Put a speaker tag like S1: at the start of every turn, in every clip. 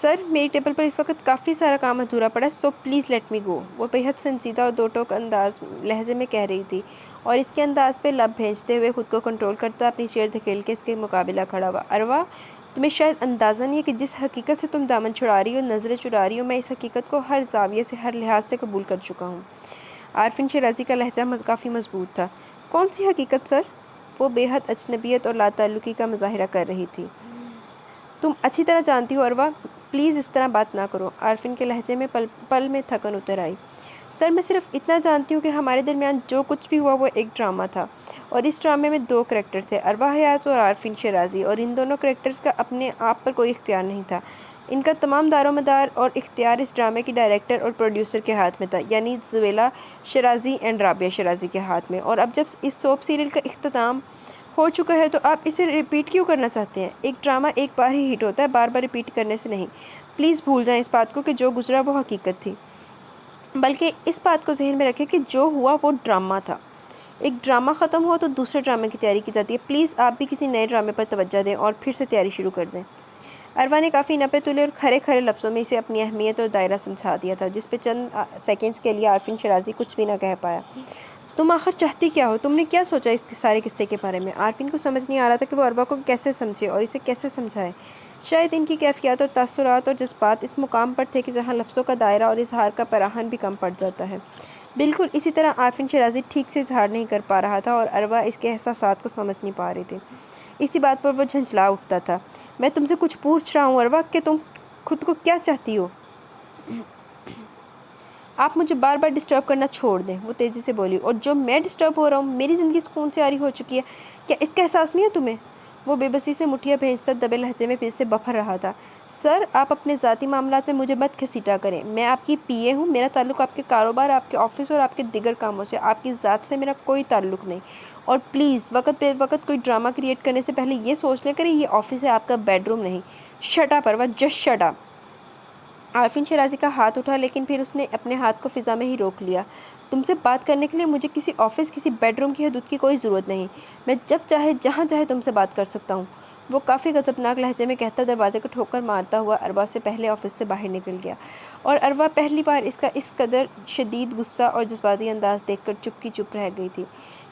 S1: سر میری ٹیبل پر اس وقت کافی سارا کام ادھورا پڑا ہے، سو پلیز لیٹ می گو، وہ بے حد سنجیدہ اور دو ٹوک انداز لہجے میں کہہ رہی تھی، اور اس کے انداز پہ لب بھیجتے ہوئے خود کو کنٹرول کرتا اپنی چیئر دھکیل کے اس کے مقابلہ کھڑا ہوا۔ اروا، تمہیں شاید اندازہ نہیں ہے کہ جس حقیقت سے تم دامن چھڑا رہی ہو، نظریں چرا رہی ہو، میں اس حقیقت کو ہر زاویے سے، ہر لحاظ سے قبول کر چکا ہوں۔ عارفین شیرازی کا لہجہ کافی مضبوط تھا۔ کون سی حقیقت سر؟ وہ بے حد اجنبیت اور لا تعلقی کا مظاہرہ کر رہی تھی۔ تم اچھی طرح جانتی ہو اروا، پلیز اس طرح بات نہ کرو۔ عارفین کے لہجے میں پل میں تھکن اتر آئی۔ سر میں صرف اتنا جانتی ہوں کہ ہمارے درمیان جو کچھ بھی ہوا وہ ایک ڈرامہ تھا، اور اس ڈرامے میں دو کریکٹر تھے، اروا حیات اور عارفین شیرازی، اور ان دونوں کریکٹرز کا اپنے آپ پر کوئی اختیار نہیں تھا۔ ان کا تمام دار و مدار اور اختیار اس ڈرامے کی ڈائریکٹر اور پروڈیوسر کے ہاتھ میں تھا، یعنی زویلا شیرازی اینڈ رابعہ شیرازی کے ہاتھ میں۔ اور اب جب اس سوپ سیریل کا اختتام ہو چکا ہے تو آپ اسے ریپیٹ کیوں کرنا چاہتے ہیں؟ ایک ڈرامہ ایک بار ہی ہٹ ہوتا ہے، بار بار ریپیٹ کرنے سے نہیں۔ پلیز بھول جائیں اس بات کو کہ جو گزرا وہ حقیقت تھی، بلکہ اس بات کو ذہن میں رکھیں کہ جو ہوا وہ ڈرامہ تھا۔ ایک ڈرامہ ختم ہوا تو دوسرے ڈرامے کی تیاری کی جاتی ہے، پلیز آپ بھی کسی نئے ڈرامے پر توجہ دیں اور پھر سے تیاری شروع کر دیں۔ اروا نے کافی نپے تلے اور کھرے کھرے لفظوں میں اسے اپنی اہمیت اور دائرہ سمجھا دیا تھا، جس پہ چند سیکنڈز کے لیے عارفین شیرازی کچھ بھی نہ کہہ پایا۔ تم آخر چاہتی کیا ہو؟ تم نے کیا سوچا اس سارے قصے کے بارے میں؟ عارفین کو سمجھ نہیں آ رہا تھا کہ وہ اروا کو کیسے سمجھے اور اسے کیسے سمجھائے۔ شاید ان کی کیفیات اور تاثرات اور جذبات اس مقام پر تھے کہ جہاں لفظوں کا دائرہ اور اظہار کا پیراہن بھی کم پڑ جاتا ہے۔ بالکل اسی طرح عارفین شیرازی ٹھیک سے اظہار نہیں کر پا رہا تھا اور اروا اس کے احساسات کو سمجھ نہیں پا رہی تھی۔ اسی بات پر وہ جھنجھلا اٹھتا تھا۔ میں تم سے کچھ پوچھ رہا ہوں اروا کہ تم خود کو کیا چاہتی ہو؟ آپ مجھے بار بار ڈسٹرب کرنا چھوڑ دیں، وہ تیزی سے بولی، اور جو میں ڈسٹرب ہو رہا ہوں، میری زندگی سکون سے عاری ہو چکی ہے، کیا اس کا احساس نہیں ہے تمہیں؟ وہ بے بسی سے مٹھیاں بھیجتا دبے لہجے میں پھر سے بفر رہا تھا۔ سر آپ اپنے ذاتی معاملات میں مجھے مت گھسیٹا کریں، میں آپ کی پی اے ہوں، میرا تعلق آپ کے کاروبار، آپ کے آفس اور آپ کے دیگر کاموں سے، آپ کی ذات سے میرا کوئی تعلق نہیں، اور پلیز وقت بے وقت کوئی ڈرامہ کریٹ کرنے سے پہلے یہ سوچ لیں کریں یہ آفس ہے، آپ کا بیڈ روم نہیں۔ شٹ اپ اروا، جسٹ شٹ اپ۔ عارفین شیرازی کا ہاتھ اٹھا لیکن پھر اس نے اپنے ہاتھ کو فضا میں ہی روک لیا۔ تم سے بات کرنے کے لیے مجھے کسی آفس، کسی بیڈ روم کی حدود کی کوئی ضرورت نہیں، میں جب چاہے جہاں چاہے تم سے بات کر سکتا ہوں، وہ کافی غضبناک لہجے میں کہتا دروازے کو ٹھوکر مارتا ہوا اروا سے پہلے آفس سے باہر نکل گیا، اور اروا پہلی بار اس کا اس قدر شدید غصہ اور جذباتی انداز دیکھ کر چپ کی چپ رہ گئی تھی۔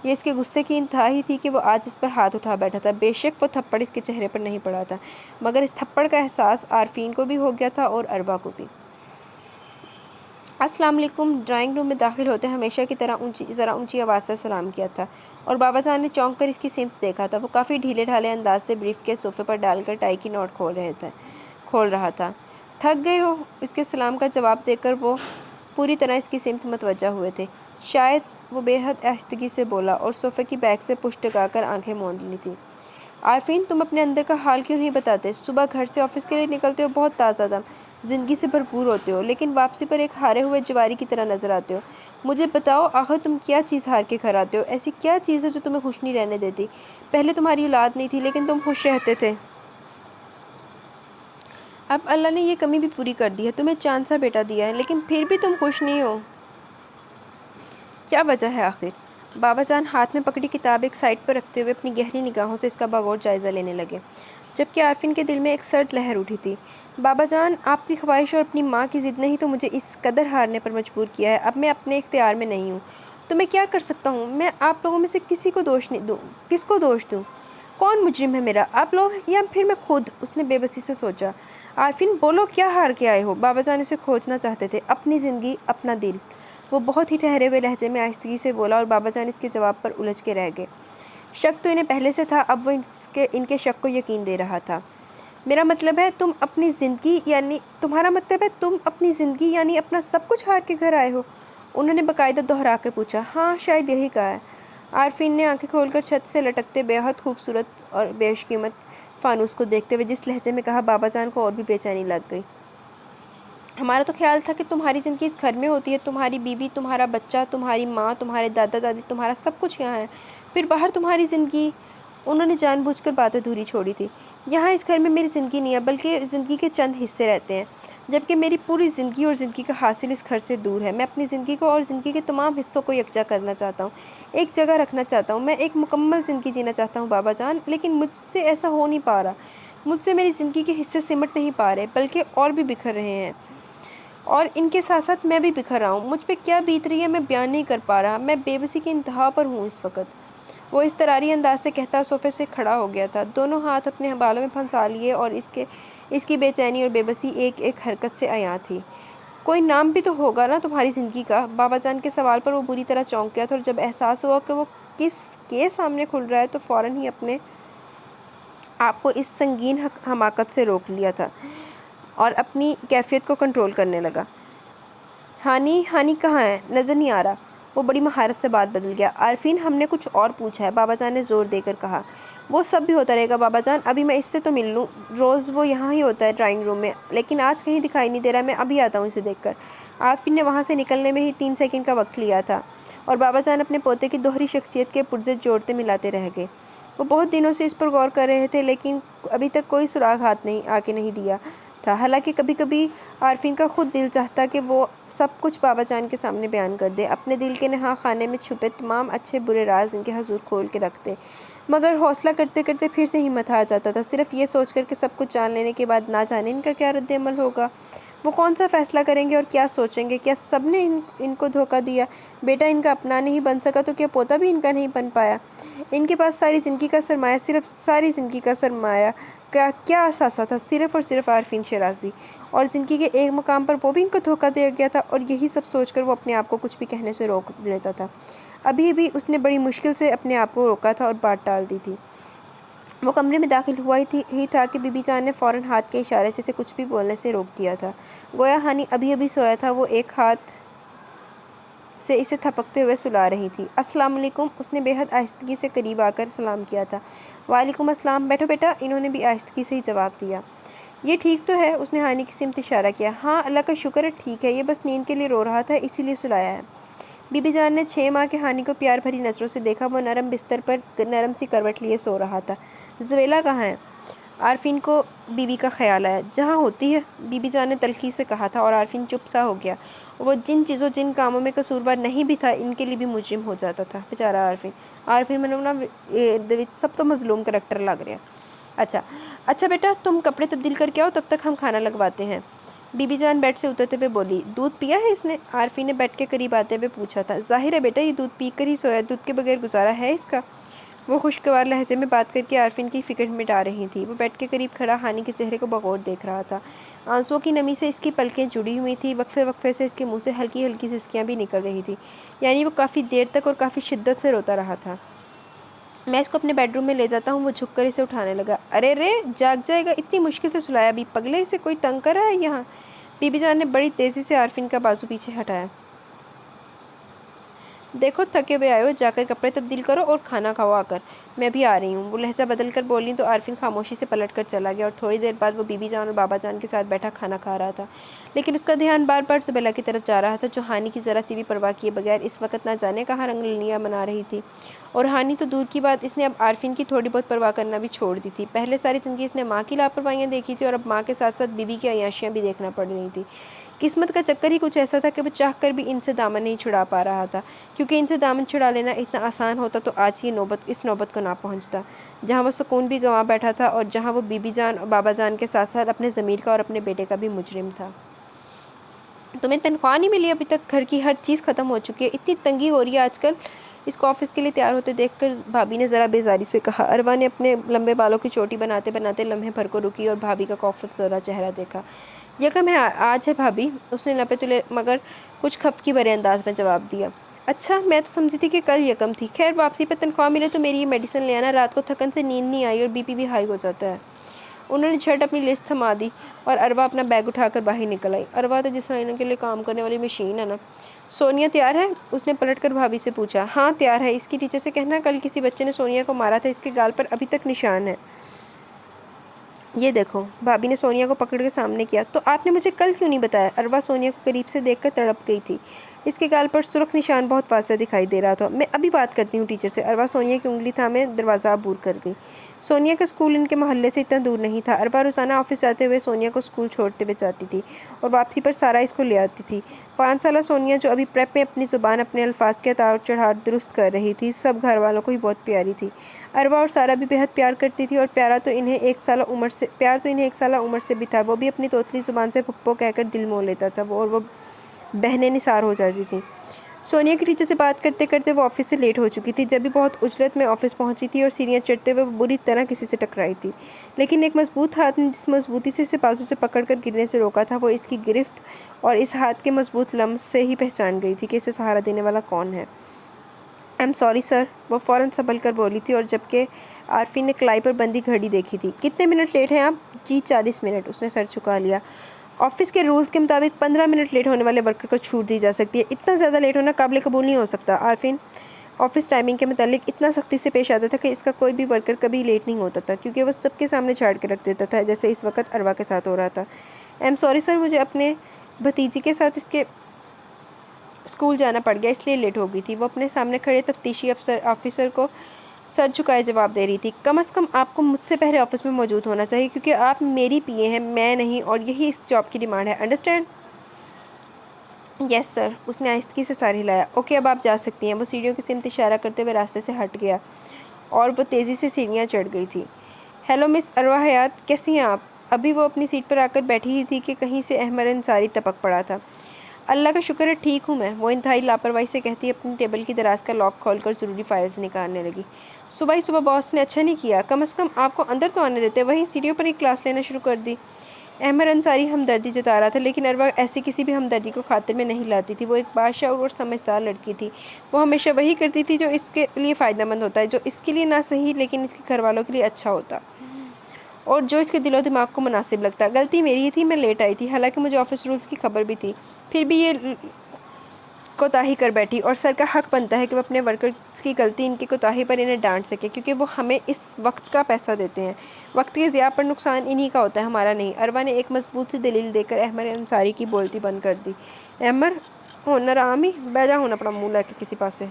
S1: یہ اس کے غصے کی انتہا ہی تھی کہ وہ آج اس پر ہاتھ اٹھا بیٹھا تھا۔ بے شک وہ تھپڑ اس کے چہرے پر نہیں پڑا تھا، مگر اس تھپڑ کا احساس عارفین کو بھی ہو گیا تھا اور اروا کو بھی۔ السلام علیکم۔ ڈرائنگ روم میں داخل ہوتے ہمیشہ کی طرح ذرا اونچی آواز سے سلام کیا تھا، اور بابا جان نے چونک کر اس کی سمت دیکھا تھا۔ وہ کافی ڈھیلے ڈھالے انداز سے بریف کے صوفے پر ڈال کر ٹائی کی نوٹ کھول رہا تھا۔ تھک گئے ہو؟ اس کے سلام کا جواب دے کر وہ پوری طرح اس کی سمت متوجہ ہوئے تھے۔ شاید، وہ بے حد آہستگی سے بولا اور صوفے کی بیک سے پشت ٹکا کر آنکھیں موند لی تھی۔ عارفین، تم اپنے اندر کا حال کیوں نہیں بتاتے؟ صبح گھر سے آفس کے لیے نکلتے ہو بہت تازہ دم، زندگی سے بھرپور ہوتے ہو، لیکن واپسی پر ایک ہارے ہوئے جواری کی طرح نظر آتے ہو۔ مجھے بتاؤ آخر تم کیا چیز ہار کے گھر آتے ہو؟ ایسی کیا چیز ہے جو تمہیں خوش نہیں رہنے دیتی؟ پہلے تمہاری اولاد نہیں تھی لیکن تم خوش رہتے تھے، اب اللہ نے یہ کمی بھی پوری کر دی ہے، تمہیں چاند سا بیٹا دیا ہے، لیکن پھر بھی تم خوش نہیں ہو۔ کیا وجہ ہے آخر؟ بابا جان ہاتھ میں پکڑی کتاب ایک سائڈ پر رکھتے ہوئے اپنی گہری نگاہوں سے اس کا بغور جائزہ لینے لگے، جبکہ عارفین کے دل میں ایک سرد لہر اٹھی تھی۔ بابا جان، آپ کی خواہش اور اپنی ماں کی ضد نے ہی تو مجھے اس قدر ہارنے پر مجبور کیا ہے، اب میں اپنے اختیار میں نہیں ہوں، تو میں کیا کر سکتا ہوں؟ میں آپ لوگوں میں سے کس کو دوش دوں؟ کون مجرم ہے میرا، آپ لوگ یا پھر میں خود؟ اس نے بے بسی سے سوچا۔ عارفین، بولو کیا ہار کے آئے ہو؟ بابا جان اسے کھوجنا چاہتے تھے۔ اپنی زندگی، اپنا دل، وہ بہت ہی ٹھہرے ہوئے لہجے میں آہستگی سے بولا، اور بابا جان اس کے جواب پر الجھ کے رہ گئے۔ شک تو انہیں پہلے سے تھا، اب وہ ان کے شک کو یقین دے رہا تھا۔ میرا مطلب ہے تمہارا مطلب ہے تم اپنی زندگی یعنی اپنا سب کچھ ہار کے گھر آئے ہو؟ انہوں نے باقاعدہ دہرا کے پوچھا۔ ہاں، شاید یہی کہا ہے۔ عارفین نے آنکھیں کھول کر چھت سے لٹکتے بے حد خوبصورت اور بیش قیمت فانوس کو دیکھتے ہوئے جس لہجے میں کہا، بابا جان کو اور بھی بے چینی لگ گئی۔ ہمارا تو خیال تھا کہ تمہاری زندگی اس گھر میں ہوتی ہے، تمہاری بیوی، تمہارا بچہ، تمہاری ماں، تمہارے دادا دادی، تمہارا سب کچھ یہاں ہے، پھر باہر تمہاری زندگی۔ انہوں نے جان بوجھ کر بات ادھوری چھوڑی تھی۔ یہاں اس گھر میں میری زندگی نہیں ہے، بلکہ زندگی کے چند حصے رہتے ہیں، جبکہ میری پوری زندگی اور زندگی کا حاصل اس گھر سے دور ہے۔ میں اپنی زندگی کو اور زندگی کے تمام حصوں کو یکجا کرنا چاہتا ہوں، ایک جگہ رکھنا چاہتا ہوں، میں ایک مکمل زندگی جینا چاہتا ہوں بابا جان، لیکن مجھ سے ایسا ہو نہیں پا رہا۔ مجھ سے میری زندگی کے حصے سمٹ نہیں پا رہے بلکہ اور بھی بکھر رہے ہیں، اور ان کے ساتھ ساتھ میں بھی بکھر رہا ہوں۔ مجھ پہ کیا بیت رہی ہے میں بیان نہیں کر پا رہا، میں بے بسی کی انتہا پر ہوں اس وقت۔ وہ اضطراری انداز سے کہتا صوفے سے کھڑا ہو گیا تھا، دونوں ہاتھ اپنے بالوں میں پھنسا لیے، اور اس کی بے چینی اور بے بسی ایک ایک حرکت سے عیاں تھی۔ کوئی نام بھی تو ہوگا نا تمہاری زندگی کا؟ بابا جان کے سوال پر وہ بری طرح چونک گیا تھا، اور جب احساس ہوا کہ وہ کس کے سامنے کھل رہا ہے تو فوراً ہی اپنے آپ کو اس سنگین حماقت سے روک لیا تھا اور اپنی کیفیت کو کنٹرول کرنے لگا۔ ہانی کہاں ہے؟ نظر نہیں آ رہا۔ وہ بڑی مہارت سے بات بدل گیا۔ عارفین، ہم نے کچھ اور پوچھا ہے، بابا جان نے زور دے کر کہا۔ وہ سب بھی ہوتا رہے گا بابا جان، ابھی میں اس سے تو مل لوں، روز وہ یہاں ہی ہوتا ہے ڈرائنگ روم میں، لیکن آج کہیں دکھائی نہیں دے رہا، میں ابھی آتا ہوں اسے دیکھ کر۔ عارفین نے وہاں سے نکلنے میں ہی 3 سیکنڈ کا وقت لیا تھا، اور بابا جان اپنے پوتے کی دوہری شخصیت کے پرزے جوڑتے ملاتے رہ گئے۔ وہ بہت دنوں سے اس پر غور کر رہے تھے، لیکن ابھی تک کوئی سراغ ہاتھ آ کے نہیں دیا تھا، حالانکہ کبھی کبھی عارفین کا خود دل چاہتا کہ وہ سب کچھ بابا جان کے سامنے بیان کر دے، اپنے دل کے نہاں خانے میں چھپے تمام اچھے برے راز ان کے حضور کھول کے رکھ دے، مگر حوصلہ کرتے کرتے پھر سے ہمت ہار جاتا تھا، صرف یہ سوچ کر کہ سب کچھ جان لینے کے بعد نہ جانے ان کا کیا رد عمل ہوگا، وہ کون سا فیصلہ کریں گے اور کیا سوچیں گے، کیا سب نے ان کو دھوکہ دیا، بیٹا ان کا اپنا نہیں بن سکا تو کیا پوتا بھی ان کا نہیں بن پایا، ان کے پاس ساری زندگی کا سرمایہ، صرف ساری زندگی کا سرمایہ، کیا اثاثہ تھا، صرف اور صرف عارفین شیرازی، اور زندگی کے ایک مقام پر وہ بھی ان کو دھوکہ دیا گیا تھا، اور یہی سب سوچ کر وہ اپنے آپ کو کچھ بھی کہنے سے روک لیتا تھا۔ ابھی بھی اس نے بڑی مشکل سے اپنے آپ کو روکا تھا اور بات ٹال دی تھی۔ وہ کمرے میں داخل ہوا ہی تھا کہ بی بی جان نے فوراً ہاتھ کے اشارے سے کچھ بھی بولنے سے روک دیا تھا، گویا ہانی ابھی سویا تھا، وہ ایک ہاتھ سے اسے تھپکتے ہوئے سلا رہی تھی۔ السلام علیکم، اس نے بے حد آہستگی سے قریب آ کر سلام کیا تھا۔ وعلیکم السلام، بیٹھو بیٹا، انہوں نے بھی آہستگی سے ہی جواب دیا۔ یہ ٹھیک تو ہے؟ اس نے ہانی کی سمت اشارہ کیا۔ ہاں اللہ کا شکر ہے ٹھیک ہے، یہ بس نیند کے لیے رو رہا تھا، اسی لیے سلایا ہے۔ بی بی جان نے 6 ماہ کے ہانی کو پیار بھری نظروں سے دیکھا، وہ نرم بستر پر نرم سی کروٹ لیے سو رہا تھا۔ زویلا کہاں ہے؟ عارفین کو بی بی کا خیال آیا۔ جہاں ہوتی ہے، بی بی جان نے تلخی سے کہا تھا، اور عارفین چپ سا ہو گیا، وہ جن چیزوں جن کاموں میں قصوروار نہیں بھی تھا ان کے لیے بھی مجرم ہو جاتا تھا، بیچارہ عارفین منونا سب تو مظلوم کریکٹر لگ رہا ہے۔ اچھا بیٹا تم کپڑے تبدیل کر کے آؤ، تب تک ہم کھانا لگواتے ہیں۔ بی بی جان بیڈ سے اترتے ہوئے بولی۔ دودھ پیا ہے اس نے؟ عارفین نے بیڈ کے قریب آتے ہوئے پوچھا تھا۔ ظاہر ہے بیٹا یہ دودھ پی کر ہی سویا، دودھ کے بغیر گزارا ہے اس کا؟ وہ خوشگوار لہجے میں بات کر کے عارفین کی فکر مٹا رہی تھی۔ وہ بیڈ کے قریب کھڑا ہانی کے چہرے کو بغور دیکھ رہا تھا، آنسوؤں کی نمی سے اس کی پلکیں جڑی ہوئی تھیں، وقفے وقفے سے اس کے منہ سے ہلکی ہلکی سسکیاں بھی نکل رہی تھیں، یعنی وہ کافی دیر تک اور کافی شدت سے روتا رہا تھا۔ میں اس کو اپنے بیڈ روم میں لے جاتا ہوں۔ وہ جھک کر اسے اٹھانے لگا۔ ارے رے جاگ جائے گا، اتنی مشکل سے سلایا بھی، پگلے اسے کوئی تنگ کر رہا ہے یہاں؟ بی بی جان نے بڑی تیزی سے عارفین کا بازو پیچھے ہٹایا۔ دیکھو تھکے ہوئے آئے ہو، جا کر کپڑے تبدیل کرو اور کھانا کھاؤ آ کر، میں بھی آ رہی ہوں۔ وہ لہجہ بدل کر بولی تو عارفین خاموشی سے پلٹ کر چلا گیا، اور تھوڑی دیر بعد وہ بی بی جان اور بابا جان کے ساتھ بیٹھا کھانا کھا رہا تھا، لیکن اس کا دھیان بار بار زبیلہ کی طرف جا رہا تھا، جو ہانی کی ذرا سی بھی پرواہ کیے بغیر اس وقت نہ جانے کہاں رنگ للیاں منا رہی تھی، اور ہانی تو دور کی بات، اس نے اب عارفین کی تھوڑی بہت پرواہ کرنا بھی چھوڑ دی تھی۔ پہلے ساری زندگی اس نے ماں کی لاپرواہیاں دیکھی تھی، اور اب ماں کے ساتھ ساتھ بی بی کی عیاشیاں بھی دیکھنا پڑ رہی تھی۔ قسمت کا چکر ہی کچھ ایسا تھا کہ وہ چاہ کر بھی ان سے دامن نہیں چھڑا پا رہا تھا، کیونکہ ان سے دامن چھڑا لینا اتنا آسان ہوتا تو آج اس نوبت کو نہ پہنچتا، جہاں وہ سکون بھی گنوا بیٹھا تھا، اور جہاں وہ بی بی جان اور بابا جان کے ساتھ ساتھ اپنے ضمیر کا اور اپنے بیٹے کا بھی مجرم تھا۔ تمہیں تنخواہ نہیں ملی ابھی تک؟ گھر کی ہر چیز ختم ہو چکی ہے، اتنی تنگی ہو رہی ہے آج کل۔ اس کو آفس کے لیے تیار ہوتے دیکھ کر بھابھی نے ذرا بیزاری سے کہا۔ اروا نے اپنے لمبے بالوں کی چوٹی بناتے بناتے لمحے بھر کو رکی اور بھابھی کا خوفزدہ زدہ چہرہ دیکھا۔ یکم ہے آج ہے بھابھی، اس نے لپے تلے مگر کچھ خفگی بھرے انداز میں جواب دیا۔ اچھا میں تو سمجھی تھی کہ کل یکم تھی، خیر واپسی پہ تنخواہ ملے تو میری یہ میڈیسن لے آنا، رات کو تھکن سے نیند نہیں آئی اور بی پی بھی ہائی ہو جاتا ہے۔ انہوں نے جھٹ اپنی لسٹ تھما دی اور اروا اپنا بیگ اٹھا کر باہر نکل آئی۔ اروا تو جس طرح ان کے لیے کام کرنے والی مشین ہے نا۔ سونیا تیار ہے؟ اس نے پلٹ کر بھابھی سے پوچھا۔ ہاں تیار ہے، اس کی ٹیچر سے کہنا کل کسی بچے نے سونیا کو مارا تھا، اس کے گال پر ابھی تک نشان ہے۔ یہ دیکھو، بھابھی نے سونیا کو پکڑ کے سامنے کیا۔ تو آپ نے مجھے کل کیوں نہیں بتایا؟ اروا سونیا کو قریب سے دیکھ کر تڑپ گئی تھی، اس کے گال پر سرخ نشان بہت واضح دکھائی دے رہا تھا۔ میں ابھی بات کرتی ہوں ٹیچر سے۔ اروا سونیا کی انگلی تھامے دروازہ عبور کر گئی۔ سونیا کا اسکول ان کے محلے سے اتنا دور نہیں تھا۔ اربا روزانہ آفس جاتے ہوئے سونیا کو اسکول چھوڑتے ہوئے جاتی تھی اور واپسی پر سارا اس کو لے آتی تھی۔ 5 سالہ سونیا جو ابھی پریپ میں اپنی زبان اپنے الفاظ کے اتار چڑھاؤ درست کر رہی تھی، سب گھر والوں کو ہی بہت پیاری تھی۔ اربا اور سارا بھی بہت پیار کرتی تھی اور پیار تو انہیں 1 سالہ عمر سے بھی تھا۔ وہ بھی اپنی توتلی زبان سے پھپھو کہہ کر دل مول لیتا تھا اور وہ بہنیں نثار ہو جاتی تھیں۔ سونیا کے ٹیچر سے بات کرتے کرتے وہ آفس سے لیٹ ہو چکی تھی۔ جب بھی بہت عجلت میں آفس پہنچی تھی اور سیڑھیاں چڑھتے ہوئے وہ بری طرح کسی سے ٹکرائی تھی، لیکن ایک مضبوط ہاتھ نے جس مضبوطی سے اسے بازو سے پکڑ کر گرنے سے روکا تھا، وہ اس کی گرفت اور اس ہاتھ کے مضبوط لمس سے ہی پہچان گئی تھی کہ اسے سہارا دینے والا کون ہے۔ "I'm sorry سر"، وہ فوراً سنبھل کر بولی تھی، اور جبکہ عارفین نے کلائی پر بندھی گھڑی دیکھی تھی۔ "کتنے منٹ لیٹ ہیں آپ؟" "جی 40 منٹ"، اس نے سر جھکا لیا۔ آفس کے رولز کے مطابق 15 منٹ لیٹ ہونے والے ورکر کو چھوٹ دی جا سکتی ہے، اتنا زیادہ لیٹ ہونا قابل قبول نہیں ہو سکتا۔ عارفین آفس ٹائمنگ کے متعلق اتنا سختی سے پیش آتا تھا کہ اس کا کوئی بھی ورکر کبھی لیٹ نہیں ہوتا تھا، کیونکہ وہ سب کے سامنے جھاڑ کے رکھ دیتا تھا، جیسے اس وقت اروا کے ساتھ ہو رہا تھا۔ "I'm sorry سر، مجھے اپنے بھتیجی کے ساتھ اس کے اسکول جانا پڑ گیا، اس لیے لیٹ ہو گئی تھی"، وہ اپنے سامنے کھڑے تفتیشی آفیسر کو سر جھکائے جواب دے رہی تھی۔ "کم از کم آپ کو مجھ سے پہلے آفس میں موجود ہونا چاہیے، کیونکہ آپ میری پی اے ہیں، میں نہیں، اور یہی اس جاب کی ڈیمانڈ ہے، انڈرسٹینڈ؟" "یس سر"، اس نے آہستگی سے سر ہلایا۔ "اوکے، اب آپ جا سکتی ہیں"، وہ سیڑھیوں کی سمت اشارہ کرتے ہوئے راستے سے ہٹ گیا اور وہ تیزی سے سیڑھیاں چڑھ گئی تھی۔ "ہیلو مس اروا حیات، کیسی ہیں آپ؟" ابھی وہ اپنی سیٹ پر آ کر بیٹھی ہی تھی کہ کہیں سے احمد انصاری ٹپک پڑا تھا۔ "اللہ کا شکر ہے ٹھیک ہوں میں"، وہ انتہائی لاپرواہی سے کہتی اپنی ٹیبل کی دراز کا لاک کھول کر ضروری فائلز نکالنے لگی۔ "صبح ہی صبح باس نے اچھا نہیں کیا، کم از کم آپ کو اندر تو آنے دیتے، وہیں سیڑھیوں پر ہی کلاس لینا شروع کر دی"۔ احمد انصاری ہمدردی جتا رہا تھا، لیکن اروا ایسی کسی بھی ہمدردی کو خاطر میں نہیں لاتی تھی۔ وہ ایک باشعور اور سمجھدار لڑکی تھی۔ وہ ہمیشہ وہی کرتی تھی جو اس کے لیے فائدہ مند ہوتا ہے، جو اس کے لیے نہ صحیح لیکن اس کے گھر والوں کے لیے اچھا ہوتا، اور جو اس کے دل و دماغ کو مناسب لگتا۔ غلطی میری ہی تھی، میں لیٹ آئی تھی، حالانکہ مجھے آفس رولز کی خبر بھی تھی، پھر بھی یہ کوتاہی کر بیٹھی، اور سر کا حق بنتا ہے کہ وہ اپنے ورکرز کی غلطی ان کی کوتاہی پر انہیں ڈانٹ سکے، کیونکہ وہ ہمیں اس وقت کا پیسہ دیتے ہیں۔ وقت کے ضیاع پر نقصان انہی کا ہوتا ہے، ہمارا نہیں۔ اروا نے ایک مضبوط سی دلیل دے کر احمد انصاری کی بولتی بند کر دی۔ "احمد ہونر آمی بیجا ہونا اپنا منہ لے کے کسی پاسے،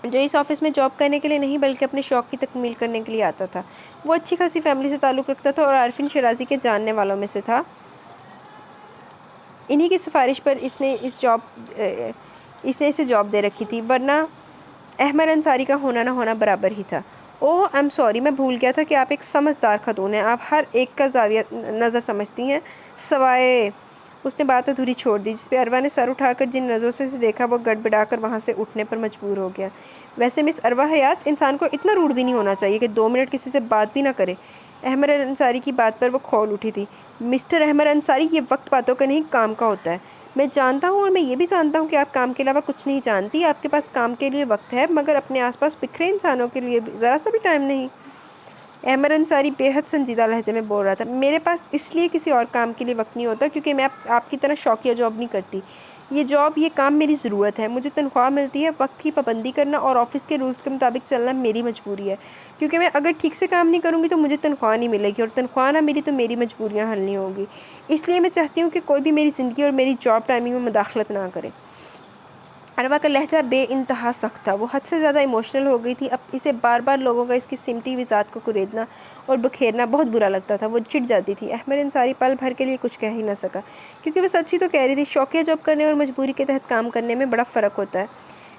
S1: جو اس آفس میں جاب کرنے کے لیے نہیں بلکہ اپنے شوق کی تکمیل کرنے کے لیے آتا تھا"۔ وہ اچھی خاصی فیملی سے تعلق رکھتا تھا اور عارفین شیرازی کے جاننے والوں میں سے تھا۔ انہی کی سفارش پر اس نے اسے جاب دے رکھی تھی، ورنہ احمد انصاری کا ہونا نہ ہونا برابر ہی تھا۔ "اوہ I'm sorry، میں بھول گیا تھا کہ آپ ایک سمجھدار خاتون ہیں، آپ ہر ایک کا زاویہ نظر سمجھتی ہیں، سوائے"، اس نے بات ادھوری چھوڑ دی، جس پہ اروا نے سر اٹھا کر جن نظروں سے اسے دیکھا وہ گڑبڑا کر وہاں سے اٹھنے پر مجبور ہو گیا۔ "ویسے مس اروا حیات، انسان کو اتنا روڈ بھی نہیں ہونا چاہیے کہ 2 منٹ کسی سے بات بھی نہ کرے"۔ احمد انصاری کی بات پر وہ کھول اٹھی تھی۔ "مسٹر احمد انصاری، یہ وقت باتوں کا نہیں کام کا ہوتا ہے"۔ "میں جانتا ہوں، اور میں یہ بھی جانتا ہوں کہ آپ کام کے علاوہ کچھ نہیں جانتی، آپ کے پاس کام کے لیے وقت ہے، مگر اپنے آس پاس بکھرے انسانوں کے لیے ذرا سا بھی ٹائم نہیں"۔ احمد انصاری بے حد سنجیدہ لہجے میں بول رہا تھا۔ "میرے پاس اس لیے کسی اور کام کے لیے وقت نہیں ہوتا کیونکہ میں آپ کی طرح شوقیہ جاب نہیں کرتی، یہ کام میری ضرورت ہے، مجھے تنخواہ ملتی ہے، وقت کی پابندی کرنا اور آفس کے رولز کے مطابق چلنا میری مجبوری ہے، کیونکہ میں اگر ٹھیک سے کام نہیں کروں گی تو مجھے تنخواہ نہیں ملے گی، اور تنخواہ نہ ملی تو میری مجبوریاں حل نہیں ہوں گی، اس لیے میں چاہتی ہوں کہ کوئی بھی میری زندگی اور میری جاب ٹائمنگ میں مداخلت نہ کرے"۔ اروا کا لہجہ بے انتہا سخت تھا، وہ حد سے زیادہ ایموشنل ہو گئی تھی، اب اسے بار بار لوگوں کا اس کی سمٹی ہوئی ذات کو کریدنا اور بکھیرنا بہت برا لگتا تھا، وہ چڑ جاتی تھی۔ احمد انصاری پل بھر کے لیے کچھ کہہ ہی نہ سکا، کیونکہ وہ سچ ہی تو کہہ رہی تھی، شوقیہ جاب کرنے اور مجبوری کے تحت کام کرنے میں بڑا فرق ہوتا ہے۔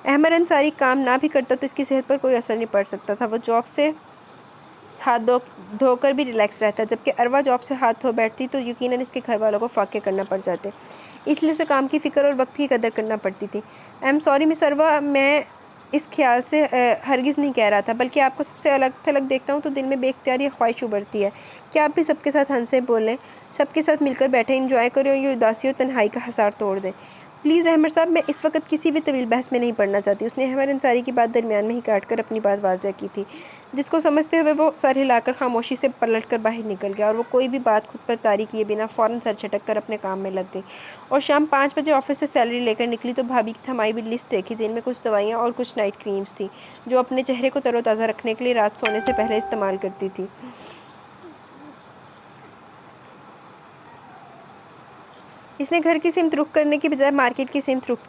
S1: احمد انصاری کام نہ بھی کرتا تو اس کی صحت پر کوئی اثر نہیں پڑ سکتا تھا، وہ جاب سے ہاتھ دھو کر بھی ریلیکس رہتا، جبکہ اروا جاب سے ہاتھ دھو بیٹھتی تو یقیناً اس کے گھر والوں کو فاقے کرنا پڑ جاتے، اس لیے اسے کام کی فکر اور وقت کی قدر کرنا پڑتی تھی۔ "I'm sorry مس اروا، میں اس خیال سے ہرگز نہیں کہہ رہا تھا، بلکہ آپ کو سب سے الگ تھلگ دیکھتا ہوں تو دل میں بے اختیاری ایک خواہش ابھرتی ہے کہ آپ بھی سب کے ساتھ ہنسیں، بولیں، سب کے ساتھ مل کر بیٹھیں، انجوائے کریں اور یہ اداسی اور تنہائی کا حصار توڑ دیں"۔ "پلیز احمد صاحب، میں اس وقت کسی بھی طویل بحث میں نہیں پڑنا چاہتی"، اس نے احمد انصاری کی بات درمیان میں ہی کاٹ کر اپنی بات واضح کی تھی، جس کو سمجھتے ہوئے وہ سر ہلا کر خاموشی سے پلٹ کر باہر نکل گیا، اور وہ کوئی بھی بات خود پر طاری کیے بنا فوراً سر جھٹک کر اپنے کام میں لگ گئی، اور شام 5 بجے آفس سے سیلری لے کر نکلی تو بھابھی کی تھمائی ہوئی لسٹ دیکھی، جن میں کچھ دوائیاں اور کچھ نائٹ کریمز تھیں جو اپنے چہرے کو تر و تازہ رکھنے کے لیے رات سونے سے پہلے استعمال کرتی تھی۔ اس نے گھر کی سمت رخ کرنے کی بجائے مارکیٹ کی سمت رخ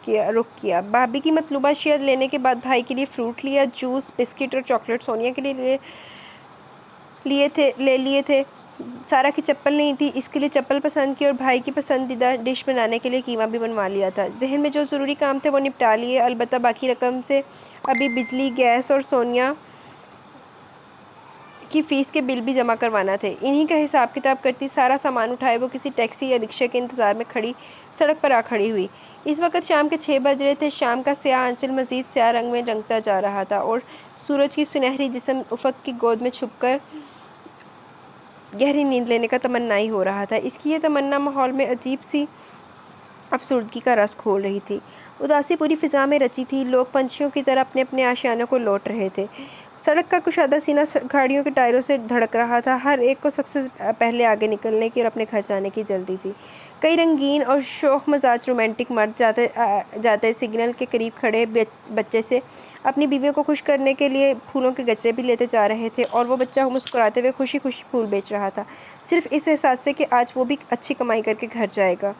S1: کیا۔ بھابھی کی مطلوبہ اشیاء لینے کے بعد بھائی کے لیے فروٹ لیا، جوس، بسکٹ اور چاکلیٹ، سونیا کے لیے لے لیے تھے۔ سارا کی چپل نہیں تھی، اس کے لیے چپل پسند کی اور بھائی کی پسندیدہ ڈش بنانے کے لیے قیمہ بھی بنوا لیا تھا۔ ذہن میں جو ضروری کام تھے وہ نپٹا لیے، البتہ باقی رقم سے ابھی بجلی، گیس اور سونیا کی فیس کے بل بھی جمع کروانا تھے۔ انہی کا حساب کتاب کرتی سارا سامان اٹھائے وہ کسی ٹیکسی یا رکشے کے انتظار میں سڑک پر آ کھڑی ہوئی۔ اس وقت شام کے 6 بج رہے تھے۔ شام کا سیاہ آنچل مزید سیاہ رنگ میں رنگتا جا رہا تھا اور سورج کی سنہری جسم افق کی گود میں چھپ کر گہری نیند لینے کا تمنائی ہو رہا تھا۔ اس کی یہ تمنا ماحول میں عجیب سی افسردگی کا رس کھول رہی تھی۔ اداسی پوری فضا میں رچی تھی، لوگ پنچھیوں کی طرح اپنے اپنے آشیانوں کو لوٹ رہے تھے۔ سڑک کا کشادہ سینہ گاڑیوں کے ٹائروں سے دھڑک رہا تھا، ہر ایک کو سب سے پہلے آگے نکلنے کی اور اپنے گھر جانے کی جلدی تھی۔ کئی رنگین اور شوخ مزاج رومانٹک مرد جاتے سگنل کے قریب کھڑے بچے سے اپنی بیویوں کو خوش کرنے کے لیے پھولوں کے گچھے بھی لیتے جا رہے تھے، اور وہ بچہ مسکراتے ہوئے خوشی خوشی پھول بیچ رہا تھا، صرف اس احساس سے کہ آج وہ بھی اچھی کمائی کر کے گھر جائے گا،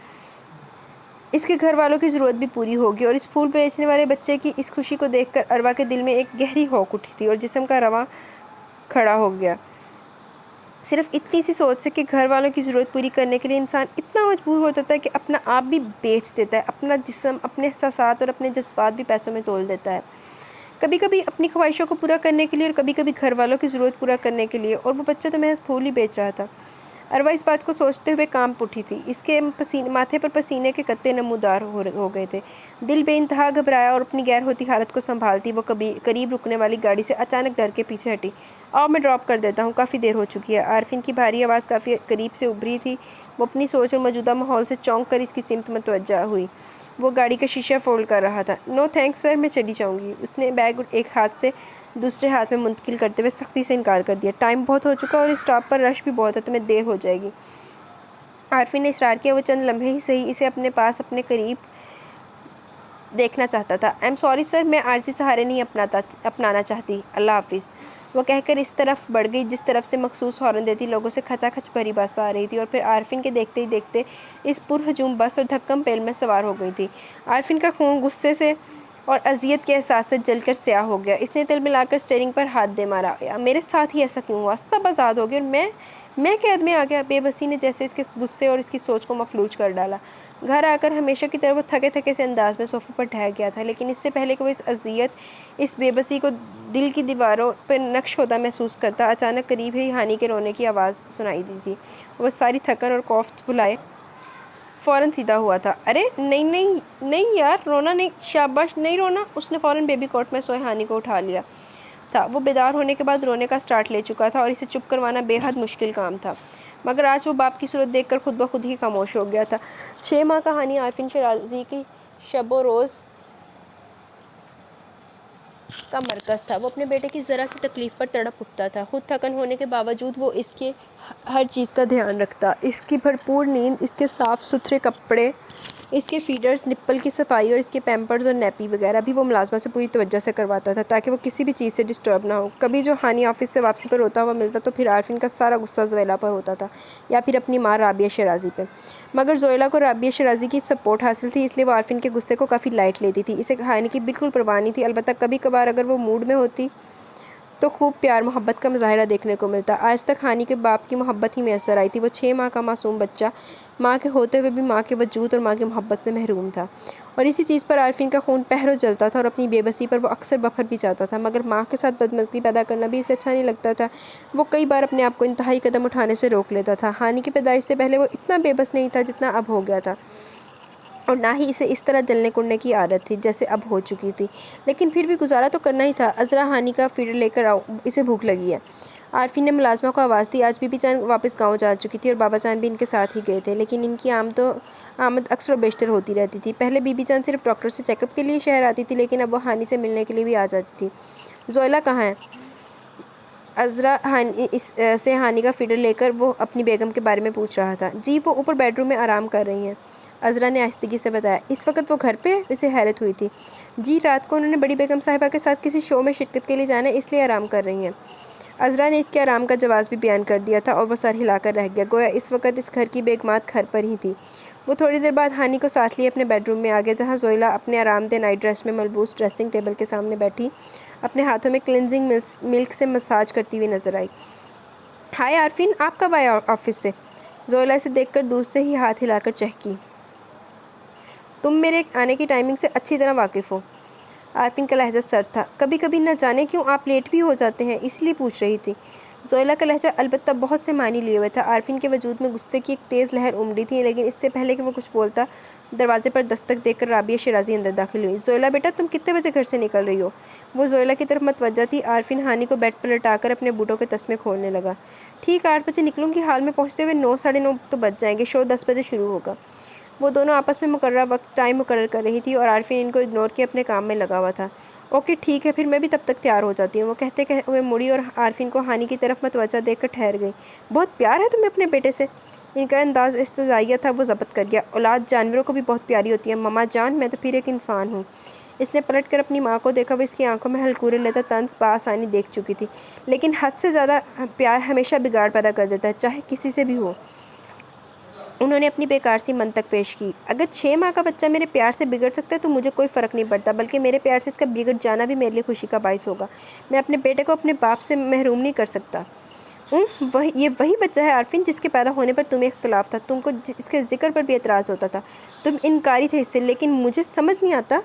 S1: اس کے گھر والوں کی ضرورت بھی پوری ہوگی۔ اور اس پھول بیچنے والے بچے کی اس خوشی کو دیکھ کر اروا کے دل میں ایک گہری ہوک اٹھی تھی اور جسم کا رواں کھڑا ہو گیا۔ صرف اتنی سی سوچ سے کہ گھر والوں کی ضرورت پوری کرنے کے لیے انسان اتنا مجبور ہوتا ہے کہ اپنا آپ بھی بیچ دیتا ہے، اپنا جسم، اپنے احساسات اور اپنے جذبات بھی پیسوں میں تول دیتا ہے، کبھی کبھی اپنی خواہشوں کو پورا کرنے کے لیے اور کبھی کبھی گھر والوں کی ضرورت پورا کرنے کے لیے، اور وہ بچہ تو محض پھول ہی بیچ رہا تھا۔ اروا اس بات کو سوچتے ہوئے کانپ اٹھی تھی، اس کے ماتھے پر پسینے کے قطرے نمودار ہو گئے تھے، دل بے انتہا گھبرایا اور اپنی غیر ہوتی حالت کو سنبھالتی وہ قریب رکنے والی گاڑی سے اچانک ڈر کے پیچھے ہٹی۔ آؤ میں ڈراپ کر دیتا ہوں، کافی دیر ہو چکی ہے۔ عارفین کی بھاری آواز کافی قریب سے ابھری تھی، وہ اپنی سوچ اور موجودہ ماحول سے چونک کر اس کی سمت متوجہ ہوئی۔ وہ گاڑی کا شیشہ فولڈ کر رہا تھا۔ نو تھینکس سر، میں چلی جاؤں گی۔ اس نے بیگ ایک ہاتھ سے دوسرے ہاتھ میں منتقل کرتے ہوئے سختی سے انکار کر دیا۔ ٹائم بہت ہو چکا اور اس اسٹاپ پر رش بھی بہت ہے، تمہیں دیر ہو جائے گی۔ عارفین نے اصرار کیا، وہ چند لمحے ہی صحیح اسے اپنے پاس اپنے قریب دیکھنا چاہتا تھا۔ آئی ایم سوری سر، میں عارضی سہارے نہیں اپنانا چاہتی، اللہ حافظ، وہ کہہ کر اس طرف بڑھ گئی جس طرف سے مخصوص ہارن دیتی لوگوں سے کھچا کھچ بھری بس آ رہی تھی، اور پھر عارفین کے دیکھتے ہی دیکھتے اس پرہجوم بس اور دھکم پیل میں سوار ہو گئی تھی۔ عارفین کا خون غصے سے اور اذیت کے احساس سے جل کر سیاہ ہو گیا۔ اس نے تل ملا کر اسٹیئرنگ پر ہاتھ دے مارا۔ میرے ساتھ ہی ایسا کیوں ہوا؟ سب آزاد ہو گئے اور میں قید میں آ گیا۔ بے بسی نے جیسے اس کے غصے اور اس کی سوچ کو مفلوج کر ڈالا۔ گھر آ کر ہمیشہ کی طرح وہ تھکے تھکے سے انداز میں صوفے پر ٹھہر گیا تھا، لیکن اس سے پہلے کہ وہ اس اذیت، اس بے بسی کو دل کی دیواروں پر نقش ہوتا محسوس کرتا، اچانک قریب ہی ہانی کے رونے کی آواز سنائی دی تھی۔ وہ ساری تھکن اور کوفت بھلائے فوراً سیدھا ہوا تھا۔ ارے نہیں نہیں نہیں یار، رونا نہیں، شاباش، نہیں رونا۔ اس نے فوراً بیبی کوٹ میں سوئے ہانی کو اٹھا لیا تھا۔ وہ بیدار ہونے کے بعد رونے کا سٹارٹ لے چکا تھا اور اسے چپ کروانا بے حد مشکل کام تھا، مگر آج وہ باپ کی صورت دیکھ کر خود بخود ہی خاموش ہو گیا تھا۔ 6 ماہ کا ہانی عارفین شیرازی کی شب و روز کا مرکز تھا۔ وہ اپنے بیٹے کی ذرا سی تکلیف پر تڑپ اٹھتا تھا، خود تھکن ہونے کے باوجود وہ اس کے ہر چیز کا دھیان رکھتا، اس کی بھرپور نیند، اس کے صاف ستھرے کپڑے، اس کے فیڈرز، نپل کی صفائی اور اس کے پیمپرز اور نیپی وغیرہ بھی وہ ملازمہ سے پوری توجہ سے کرواتا تھا تاکہ وہ کسی بھی چیز سے ڈسٹرب نہ ہو۔ کبھی جو ہانی آفس سے واپسی پر روتا ہوا ملتا تو پھر عارفین کا سارا غصہ زویلا پر ہوتا تھا یا پھر اپنی ماں رابعہ شیرازی پہ، مگر زویلا کو رابعہ شیرازی کی سپورٹ حاصل تھی، اس لیے وہ عارفین کے غصے کو کافی لائٹ لیتی تھی، اسے ہانی کی بالکل پرواہ نہیں تھی۔ البتہ کبھی کبھار اگر وہ موڈ میں ہوتی تو خوب پیار محبت کا مظاہرہ دیکھنے کو ملتا۔ آج تک ہانی کے باپ کی محبت ہی میسر آئی تھی۔ وہ 6 ماہ کا معصوم بچہ ماں کے ہوتے ہوئے بھی ماں کے وجود اور ماں کی محبت سے محروم تھا، اور اسی چیز پر عارفین کا خون پہرو جلتا تھا اور اپنی بے بسی پر وہ اکثر بفر بھی جاتا تھا، مگر ماں کے ساتھ بدمزگی پیدا کرنا بھی اسے اچھا نہیں لگتا تھا۔ وہ کئی بار اپنے آپ کو انتہائی قدم اٹھانے سے روک لیتا تھا۔ ہانی کی پیدائش سے پہلے وہ اتنا بے بس نہیں تھا جتنا اب ہو گیا تھا، اور نہ ہی اسے اس طرح جلنے کڑنے کی عادت تھی جیسے اب ہو چکی تھی، لیکن پھر بھی گزارا تو کرنا ہی تھا۔ عذرا، ہانی کا فیڈر لے کر آؤ، اسے بھوک لگی ہے۔ عارفین نے ملازمہ کو آواز دی۔ آج بی بی جان واپس گاؤں جا چکی تھی اور بابا جان بھی ان کے ساتھ ہی گئے تھے، لیکن ان کی آمد اکثر و بیشتر ہوتی رہتی تھی۔ پہلے بی بی جان صرف ڈاکٹر سے چیک اپ کے لیے شہر آتی تھی، لیکن اب وہ ہانی سے ملنے کے لیے بھی آ جاتی تھی۔ زویلا کہاں ہے؟ عذرا سے ہانی کا فیڈر لے کر وہ اپنی بیگم کے بارے میں پوچھ رہا تھا۔ جی، وہ اوپر بیڈ روم میں آرام کر رہی ہیں، عذرا نے آہستگی سے بتایا۔ اس وقت وہ گھر پہ؟ اسے حیرت ہوئی تھی۔ جی، رات کو انہوں نے بڑی بیگم صاحبہ کے ساتھ کسی شو میں شرکت کے لیے جانا ہے، اس لیے آرام کر رہی ہیں۔ عذرا نے اس کے آرام کا جواز بھی بیان کر دیا تھا اور وہ سر ہلا کر رہ گیا، گویا اس وقت اس گھر کی بیگمات گھر پر ہی تھی۔ وہ تھوڑی دیر بعد ہانی کو ساتھ لیے اپنے بیڈ روم میں آ گیا، جہاں زویلا اپنے آرام دہ نائٹ ڈریس میں ملبوس ڈریسنگ ٹیبل کے سامنے بیٹھی اپنے ہاتھوں میں کلینزنگ ملک سے مساج کرتی ہوئی نظر آئی۔ ہائے عارفین، آپ کب آئے آفس سے؟ زویلا اسے دیکھ کر دور سے ہی ہاتھ ہلا کر چہکی۔ تم میرے آنے کی ٹائمنگ سے اچھی طرح واقف ہو۔ عارفین کا لہجہ سرد تھا۔ کبھی کبھی نہ جانے کیوں آپ لیٹ بھی ہو جاتے ہیں، اس لیے پوچھ رہی تھی۔ زویلا کا لہجہ البتہ بہت سے معنی لیے ہوئے تھا۔ عارفین کے وجود میں غصے کی ایک تیز لہر امڑی تھی، لیکن اس سے پہلے کہ وہ کچھ بولتا، دروازے پر دستک دے کر رابعہ شیرازی اندر داخل ہوئی۔ زویلا بیٹا، تم کتنے بجے گھر سے نکل رہی ہو؟ وہ زویلا کی طرف متوجہ تھی۔ عارفین ہانی کو بیڈ پر لٹا کر اپنے بوٹوں کے تسمے کھولنے لگا۔ ٹھیک 8 بجے نکلوں گی، حال میں پہنچتے ہوئے 9 ساڑھے 9 تو بج جائیں گے، شو 10 بجے شروع ہوگا۔ وہ دونوں آپس میں مقررہ وقت ٹائم مقرر کر رہی تھی اور عارفین ان کو اگنور کیے اپنے کام میں لگا ہوا تھا۔ اوکے ٹھیک ہے، پھر میں بھی تب تک تیار ہو جاتی ہوں، وہ کہتے ہوئے مڑی اور عارفین کو ہانی کی طرف متوجہ دیکھ کر ٹھہر گئی۔ بہت پیار ہے تمہیں اپنے بیٹے سے؟ ان کا انداز استدعائیہ تھا، وہ ضبط کر گیا۔ اولاد جانوروں کو بھی بہت پیاری ہوتی ہے مما جان، میں تو پھر ایک انسان ہوں۔ اس نے پلٹ کر اپنی ماں کو دیکھا، وہ اس کی آنکھوں میں ہلکورے لیتا طنز بآسانی دیکھ چکی تھی۔ لیکن حد سے زیادہ پیار ہمیشہ بگاڑ پیدا کر دیتا ہے، چاہے کسی سے بھی ہو۔ انہوں نے اپنی بیکار سی منطق پیش کی۔ اگر 6 ماہ کا بچہ میرے پیار سے بگڑ سکتا ہے تو مجھے کوئی فرق نہیں پڑتا، بلکہ میرے پیار سے اس کا بگڑ جانا بھی میرے لیے خوشی کا باعث ہوگا۔ میں اپنے بیٹے کو اپنے باپ سے محروم نہیں کر سکتا۔ یہ وہی بچہ ہے عارفین جس کے پیدا ہونے پر تمہیں اختلاف تھا، تم کو اس کے ذکر پر بھی اعتراض ہوتا تھا، تم انکاری تھے اس سے، لیکن مجھے سمجھ نہیں آتا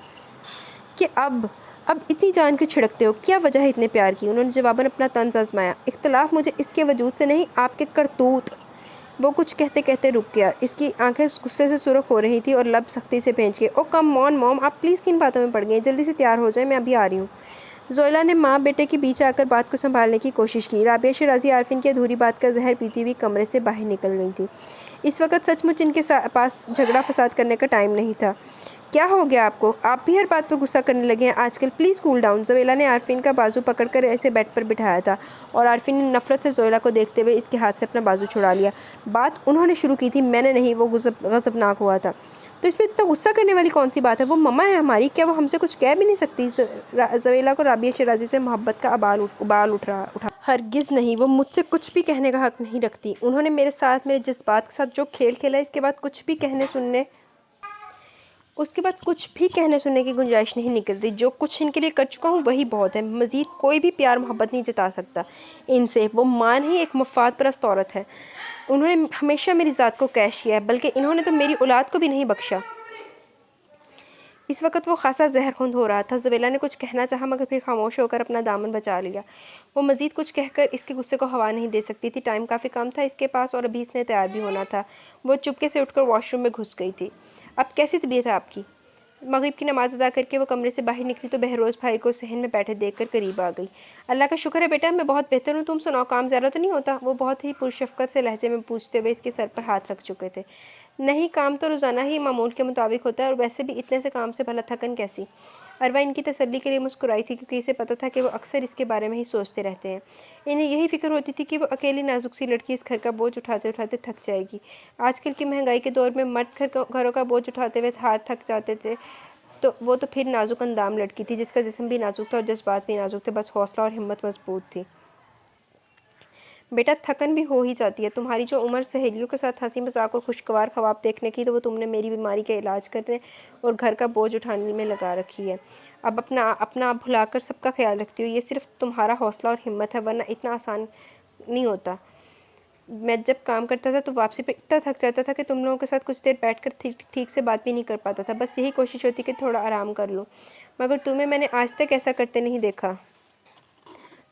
S1: کہ اب اتنی جان کیوں چھڑکتے ہو، کیا وجہ ہے اتنے پیار کی؟ انہوں نے جواباً اپنا طنز آزمایا۔ اختلاف مجھے اس کے وجود سے نہیں، آپ کے کرتوت۔ وہ کچھ کہتے کہتے رک گیا، اس کی آنکھیں غصے سے سرخ ہو رہی تھی اور لب سختی سے بھینچ گئے۔ او کم آن موم، آپ پلیز کن باتوں میں پڑ گئی ہیں؟ جلدی سے تیار ہو جائیں، میں ابھی آ رہی ہوں۔ زویلا نے ماں بیٹے کے بیچ آ کر بات کو سنبھالنے کی کوشش کی۔ رابعہ شیرازی عارفین کی ادھوری بات کا زہر پیتی ہوئی کمرے سے باہر نکل گئی تھی۔ اس وقت سچ مچ ان کے پاس جھگڑا فساد کرنے کا ٹائم نہیں تھا۔ کیا ہو گیا آپ کو؟ آپ بھی ہر بات پر غصہ کرنے لگے ہیں آج کل، پلیز کول ڈاؤن۔ زویلا نے عارفین کا بازو پکڑ کر اسے بیڈ پر بٹھایا تھا اور عارفین نے نفرت سے زویلا کو دیکھتے ہوئے اس کے ہاتھ سے اپنا بازو چھڑا لیا۔ بات انہوں نے شروع کی تھی، میں نے نہیں، وہ غضبناک ہوا تھا۔ تو اس میں اتنا غصہ کرنے والی کون سی بات ہے؟ وہ مما ہے ہماری، کیا وہ ہم سے کچھ کہہ بھی نہیں سکتی؟ زویلا کو رابعہ شیرازی سے محبت کا ابال اٹھا۔ ہرگز نہیں، وہ مجھ سے کچھ بھی کہنے کا حق نہیں رکھتی۔ انہوں نے میرے ساتھ، میرے جذبات کے ساتھ جو کھیل کھیلا، اس کے بعد کچھ بھی کہنے سننے کی گنجائش نہیں نکلتی۔ جو کچھ ان کے لیے کر چکا ہوں وہی بہت ہے، مزید کوئی بھی پیار محبت نہیں جتا سکتا ان سے۔ وہ ماں نہیں، ایک مفاد پرست عورت ہے۔ انہوں نے ہمیشہ میری ذات کو کیش کیا ہے، بلکہ انہوں نے تو میری اولاد کو بھی نہیں بخشا۔ اس وقت وہ خاصا زہرخند ہو رہا تھا۔ زویلا نے کچھ کہنا چاہا مگر پھر خاموش ہو کر اپنا دامن بچا لیا۔ وہ مزید کچھ کہہ کر اس کے غصے کو ہوا نہیں دے سکتی تھی، ٹائم کافی کم تھا اس کے پاس اور ابھی اس نے تیار بھی ہونا تھا۔ وہ چپکے سے اٹھ کر واش روم میں گھس گئی تھی۔ اب کیسی طبیعت ہے آپ کی؟ مغرب کی نماز ادا کر کے وہ کمرے سے باہر نکلی تو بہروز بھائی کو صحن میں بیٹھے دیکھ کر قریب آ گئی۔ اللہ کا شکر ہے بیٹا، میں بہت بہتر ہوں، تم سناؤ کام زیادہ تو نہیں ہوتا؟ وہ بہت ہی پرشفقت سے لہجے میں پوچھتے ہوئے اس کے سر پر ہاتھ رکھ چکے تھے۔ نہیں، کام تو روزانہ ہی معمول کے مطابق ہوتا ہے، اور ویسے بھی اتنے سے کام سے بھلا تھکن کیسی؟ عروہ ان کی تسلی کے لیے مسکرائی تھی، کیونکہ اسے پتہ تھا کہ وہ اکثر اس کے بارے میں ہی سوچتے رہتے ہیں۔ انہیں یہی فکر ہوتی تھی کہ وہ اکیلی نازک سی لڑکی اس گھر کا بوجھ اٹھاتے اٹھاتے تھک جائے گی۔ آج کل کی مہنگائی کے دور میں مرد گھروں کا بوجھ اٹھاتے ہوئے ہاتھ تھک جاتے تھے، تو وہ تو پھر نازک اندام لڑکی تھی جس کا جسم بھی نازک تھا اور جذبات بھی نازک تھے، بس حوصلہ اور ہمت مضبوط تھی۔ بیٹا تھکن بھی ہو ہی جاتی ہے، تمہاری جو عمر سہیلیوں کے ساتھ ہنسی مذاق اور خوشگوار خواب دیکھنے کی تو وہ تم نے میری بیماری کا علاج کرنے اور گھر کا بوجھ اٹھانے میں لگا رکھی ہے۔ اب اپنا آپ بھلا کر سب کا خیال رکھتی ہو، یہ صرف تمہارا حوصلہ اور ہمت ہے، ورنہ اتنا آسان نہیں ہوتا۔ میں جب کام کرتا تھا تو واپسی پہ اتنا تھک جاتا تھا کہ تم لوگوں کے ساتھ کچھ دیر بیٹھ کر ٹھیک سے بات بھی نہیں کر پاتا تھا، بس یہی کوشش ہوتی کہ تھوڑا آرام کر لوں، مگر تمہیں میں نے آج تک ایسا کرتے نہیں دیکھا۔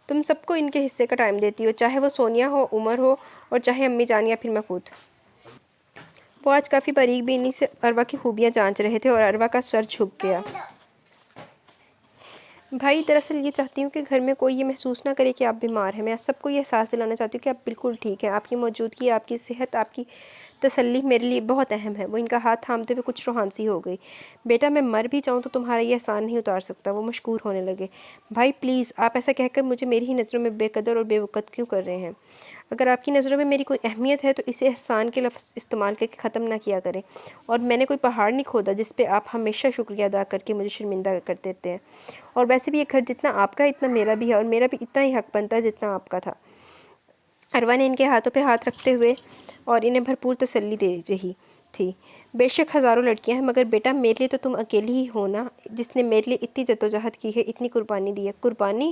S1: تم سب کو ان کے حصے کا ٹائم دیتی ہو، چاہے وہ سونیا ہو، عمر ہو، اور چاہے امی جان یا پھر میں خود۔ وہ آج کافی باریک بینی سے عروہ کی خوبیاں جانچ رہے تھے اور عروہ کا سر جھک گیا۔ بھائی دراصل یہ چاہتی ہوں کہ گھر میں کوئی یہ محسوس نہ کرے کہ آپ بیمار ہیں، میں سب کو یہ احساس دلانا چاہتی ہوں کہ آپ بالکل ٹھیک ہیں، آپ کی موجودگی، آپ کی صحت، آپ کی تسلی میرے لیے بہت اہم ہے۔ وہ ان کا ہاتھ تھامتے ہوئے کچھ روحان سی ہو گئی۔ بیٹا میں مر بھی جاؤں تو تمہارا یہ احسان نہیں اتار سکتا۔ وہ مشکور ہونے لگے۔ بھائی پلیز، آپ ایسا کہہ کر مجھے میری ہی نظروں میں بے قدر اور بے وقت کیوں کر رہے ہیں؟ اگر آپ کی نظروں میں میری کوئی اہمیت ہے تو اسے احسان کے لفظ استعمال کر کے ختم نہ کیا کریں، اور میں نے کوئی پہاڑ نہیں کھودا جس پہ آپ ہمیشہ شکریہ ادا کر کے مجھے شرمندہ کر دیتے ہیں، اور ویسے بھی یہ گھر جتنا آپ کا ہے اتنا میرا بھی ہے، اور میرا بھی اتنا ہی حق بنتا ہے جتنا آپ کا تھا۔ عروہ نے ان کے ہاتھوں پہ ہاتھ رکھتے ہوئے اور انہیں بھرپور تسلی دے رہی تھی۔ بے شک ہزاروں لڑکیاں ہیں، مگر بیٹا میرے لیے تو تم اکیلی ہی ہو نا، جس نے میرے لیے اتنی جدوجہد کی ہے، اتنی قربانی دی ہے۔ قربانی؟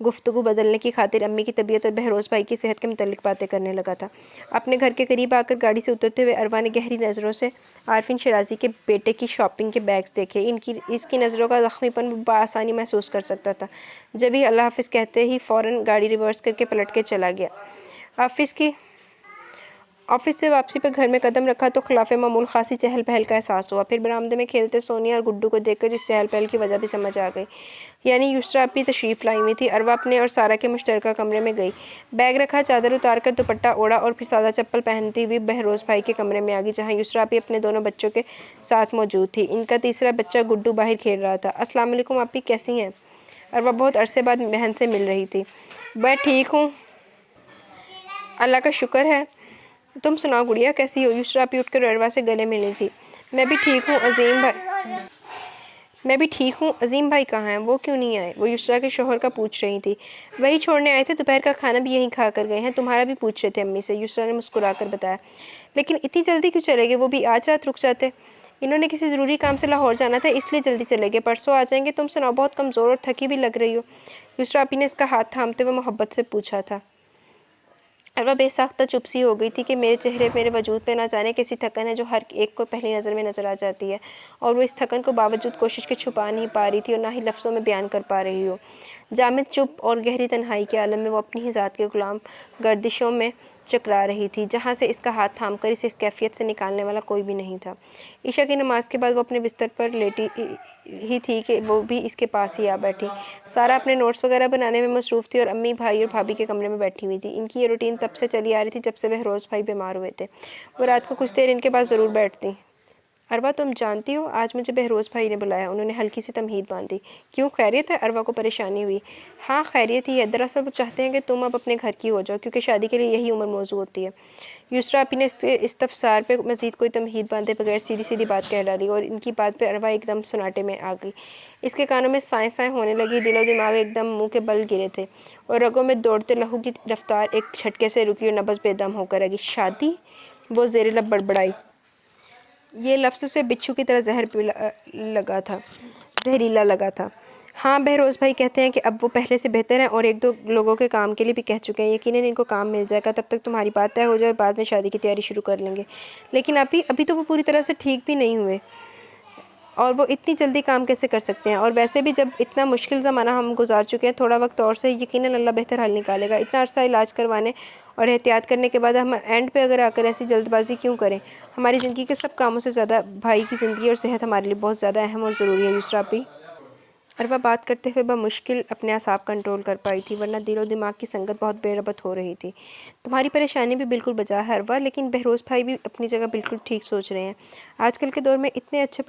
S1: گفتگو بدلنے کی خاطر امی کی طبیعت اور بہروز بھائی کی صحت کے متعلق باتیں کرنے لگا تھا۔ اپنے گھر کے قریب آ کر گاڑی سے اترتے ہوئے عروہ نے گہری نظروں سے عارفین شیرازی کے بیٹے کی شاپنگ کے بیگز دیکھے۔ اس کی نظروں کا زخمی پن وہ بآسانی محسوس کر سکتا تھا۔ جب ہی اللہ حافظ کہتے ہی فوراً گاڑی ریورس کر کے پلٹ کے چلا گیا۔ آفس سے واپسی پر گھر میں قدم رکھا تو خلاف معمول خاصی چہل پہل کا احساس ہوا۔ پھر برآمدے میں کھیلتے سونیا اور گڈو کو دیکھ کر اس چہل پہل کی وجہ بھی سمجھ آ گئی، یعنی یسریٰ اپی تشریف لائی ہوئی تھی۔ عروہ اپنے اور سارہ کے مشترکہ کمرے میں گئی، بیگ رکھا، چادر اتار کر دوپٹہ اوڑھا اور پھر سادہ چپل پہنتی ہوئی بہروز بھائی کے کمرے میں آ گئی، جہاں یسریٰ اپی اپنے دونوں بچوں کے ساتھ موجود تھی۔ ان کا تیسرا بچہ گڈو باہر کھیل رہا تھا۔ السلام علیکم اپی، کیسی ہیں؟ عروہ بہت عرصے بعد بہن سے مل رہی تھی۔ میں ٹھیک ہوں، اللہ کا شکر ہے، تم سناؤ گڑیا کیسی ہو؟ یسریٰ اپی اٹھ کر عروہ سے گلے ملی تھی۔ میں بھی ٹھیک ہوں، عظیم بھائی کہاں ہیں؟ وہ کیوں نہیں آئے؟ وہ یسریٰ کے شوہر کا پوچھ رہی تھی۔ وہی چھوڑنے آئے تھے، دوپہر کا کھانا بھی یہیں کھا کر گئے ہیں، تمہارا بھی پوچھ رہے تھے امی سے، یسریٰ نے مسکرا کر بتایا۔ لیکن اتنی جلدی کیوں چلے گئے؟ وہ بھی آج رات رک جاتے۔ انہوں نے کسی ضروری کام سے لاہور جانا تھا، اس لیے جلدی چلے گئے، پرسوں آ جائیں گے۔ تم سناؤ، بہت کمزور اور تھکی بھی لگ رہی ہو، یسریٰ اپی نے اس کا ہاتھ تھامتے ہوئے محبت سے پوچھا تھا۔ عروہ بے ساختہ چپ سی ہو گئی تھی کہ میرے چہرے، میرے وجود پہ نہ جانے کیسی تھکن ہے جو ہر ایک کو پہلی نظر میں نظر آ جاتی ہے، اور وہ اس تھکن کو باوجود کوشش کے چھپا نہیں پا رہی تھی اور نہ ہی لفظوں میں بیان کر پا رہی ہو۔ جامد چپ اور گہری تنہائی کے عالم میں وہ اپنی ہی ذات کے غلام گردشوں میں چکرا رہی تھی، جہاں سے اس کا ہاتھ تھام کر اسے اس کیفیت سے نکالنے والا کوئی بھی نہیں تھا۔ عشاء کی نماز کے بعد وہ اپنے بستر پر لیٹی ہی تھی کہ وہ بھی اس کے پاس ہی آ بیٹھی۔ سارہ اپنے نوٹس وغیرہ بنانے میں مصروف تھی اور امی، بھائی اور بھابھی کے کمرے میں بیٹھی ہوئی تھی۔ ان کی یہ روٹین تب سے چلی آ رہی تھی جب سے بہروز بھائی بیمار ہوئے تھے۔ وہ رات کو کچھ دیر ان کے پاس ضرور بیٹھتی۔ عروہ تم جانتی ہو، آج مجھے بہروز بھائی نے بلایا، انہوں نے ہلکی سی تمہید باندھی۔ کیوں، خیریت ہے؟ عروہ کو پریشانی ہوئی۔ ہاں خیریت ہی ہے، دراصل وہ چاہتے ہیں کہ تم اب اپنے گھر کی ہو جاؤ، کیونکہ شادی کے لیے یہی عمر موزوں ہوتی ہے۔ یسریٰ اپی نے استفسار پہ مزید کوئی تمہید باندھے بغیر سیدھی سیدھی بات کہہ ڈالی، اور ان کی بات پہ عروہ ایک دم سناٹے میں آ گئی۔ اس کے کانوں میں سائیں سائیں ہونے لگی، دل و دماغ ایک دم منہ کے بل گرے تھے، اور رگوں میں دوڑتے لہو کی رفتار ایک جھٹکے سے رکی اور نبض بے دم ہو کر رہ گئی۔ شادی؟ وہ زیر لب بڑبڑائی۔ یہ لفظ اسے بچھو کی طرح زہریلا لگا تھا۔ ہاں، بہروز بھائی کہتے ہیں کہ اب وہ پہلے سے بہتر ہیں اور ایک دو لوگوں کے کام کے لیے بھی کہہ چکے ہیں، یقیناً ان کو کام مل جائے گا، تب تک تمہاری بات طے ہو جائے اور بعد میں شادی کی تیاری شروع کر لیں گے۔ لیکن ابھی تو وہ پوری طرح سے ٹھیک بھی نہیں ہوئے، اور وہ اتنی جلدی کام کیسے کر سکتے ہیں؟ اور ویسے بھی جب اتنا مشکل زمانہ ہم گزار چکے ہیں، تھوڑا وقت اور سے یقیناً اللہ بہتر حل نکالے گا۔ اتنا عرصہ علاج کروانے اور احتیاط کرنے کے بعد ہم اینڈ پہ اگر آ کر ایسی جلد بازی کیوں کریں؟ ہماری زندگی کے سب کاموں سے زیادہ بھائی کی زندگی اور صحت ہمارے لیے بہت زیادہ اہم اور ضروری ہے یسریٰ اپی۔ عروہ بات کرتے ہوئے بمشکل اپنے اعصاب کنٹرول کر پائی تھی، ورنہ دل و دماغ کی سنگت بہت بے ربط ہو رہی تھی۔ تمہاری پریشانی بھی بالکل بجا ہے عروہ، لیکن بہروز بھائی بھی اپنی جگہ بالکل ٹھیک سوچ رہے ہیں۔ آج کل کے دور میں اتنے اچھے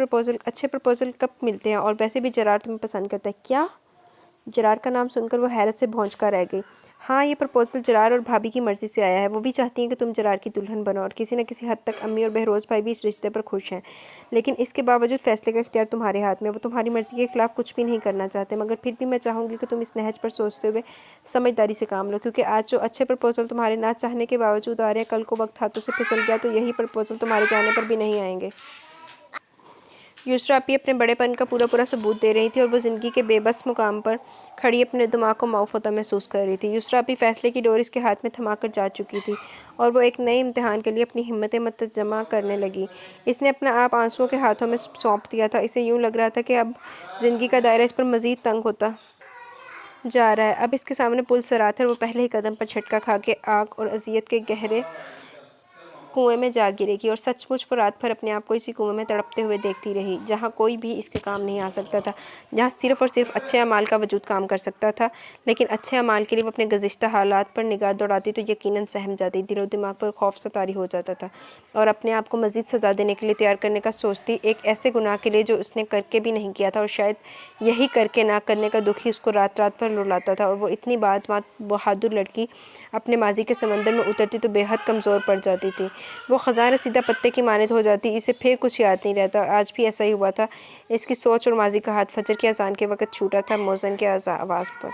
S1: پرپوزل کب ملتے ہیں، اور ویسے بھی جرار تمہیں پسند کرتا ہے۔ کیا؟ جرار کا نام سن کر وہ حیرت سے بھونچ کر رہ گئی۔ ہاں، یہ پرپوزل جرار اور بھابھی کی مرضی سے آیا ہے، وہ بھی چاہتی ہیں کہ تم جرار کی دلہن بنو، اور کسی نہ کسی حد تک امی اور بہروز بھائی بھی اس رشتے پر خوش ہیں۔ لیکن اس کے باوجود فیصلے کا اختیار تمہارے ہاتھ میں ہے، وہ تمہاری مرضی کے خلاف کچھ بھی نہیں کرنا چاہتے، مگر پھر بھی میں چاہوں گی کہ تم اس نہج پر سوچتے ہوئے سمجھداری سے کام لو، کیونکہ آج جو اچھے پرپوزل تمہارے نہ چاہنے کے باوجود آ رہے ہیں، کل کو وقت ہاتھوں سے پھسل گیا تو یہی پرپوزل تمہارے جانے پر بھی نہیں آئیں گے۔ یسریٰ اپی اپنے بڑے پن کا پورا ثبوت دے رہی تھی، اور وہ زندگی کے بے بس مقام پر کھڑی اپنے دماغ کو معاف ہوتا محسوس کر رہی تھی۔ یسریٰ اپی فیصلے کی ڈور اس کے ہاتھ میں تھما کر جا چکی تھی، اور وہ ایک نئے امتحان کے لیے اپنی ہمتیں متجمع کرنے لگی۔ اس نے اپنا آپ آنسوؤں کے ہاتھوں میں سونپ دیا تھا، اسے یوں لگ رہا تھا کہ اب زندگی کا دائرہ اس پر مزید تنگ ہوتا جا رہا ہے، اب اس کے سامنے پل صراط ہے، اور وہ پہلے ہی قدم پر جھٹکا کھا کے آگ اور اذیت کے گہرے کنویں میں جا گرے گی۔ اور سچ مچ وہ رات بھر اپنے آپ کو اسی کنویں میں تڑپتے ہوئے دیکھتی رہی، جہاں کوئی بھی اس کے کام نہیں آ سکتا تھا، جہاں صرف اور صرف اچھے اعمال کا وجود کام کر سکتا تھا۔ لیکن اچھے اعمال کے لیے وہ اپنے گزشتہ حالات پر نگاہ دوڑاتی تو یقیناً سہم جاتی، دل و دماغ پر خوف سا طاری ہو جاتا تھا، اور اپنے آپ کو مزید سزا دینے کے لیے تیار کرنے کا سوچتی، ایک ایسے گناہ کے لیے جو اس نے کر کے بھی نہیں کیا تھا، اور شاید یہی کر کے نہ کرنے کا دکھ ہی اس کو رات رات بھر رلاتا تھا۔ اور وہ اتنی بات بہادر لڑکی اپنے ماضی کے سمندر میں اترتی تو بے حد کمزور پڑ جاتی تھی، وہ خزاں رسیدہ پتے کی مانند ہو جاتی، اسے پھر کچھ یاد نہیں رہتا۔ آج بھی ایسا ہی ہوا تھا، اس کی سوچ اور ماضی کا ہاتھ فجر کی اذان کے وقت چھوٹا تھا، مؤذن کی آواز پر۔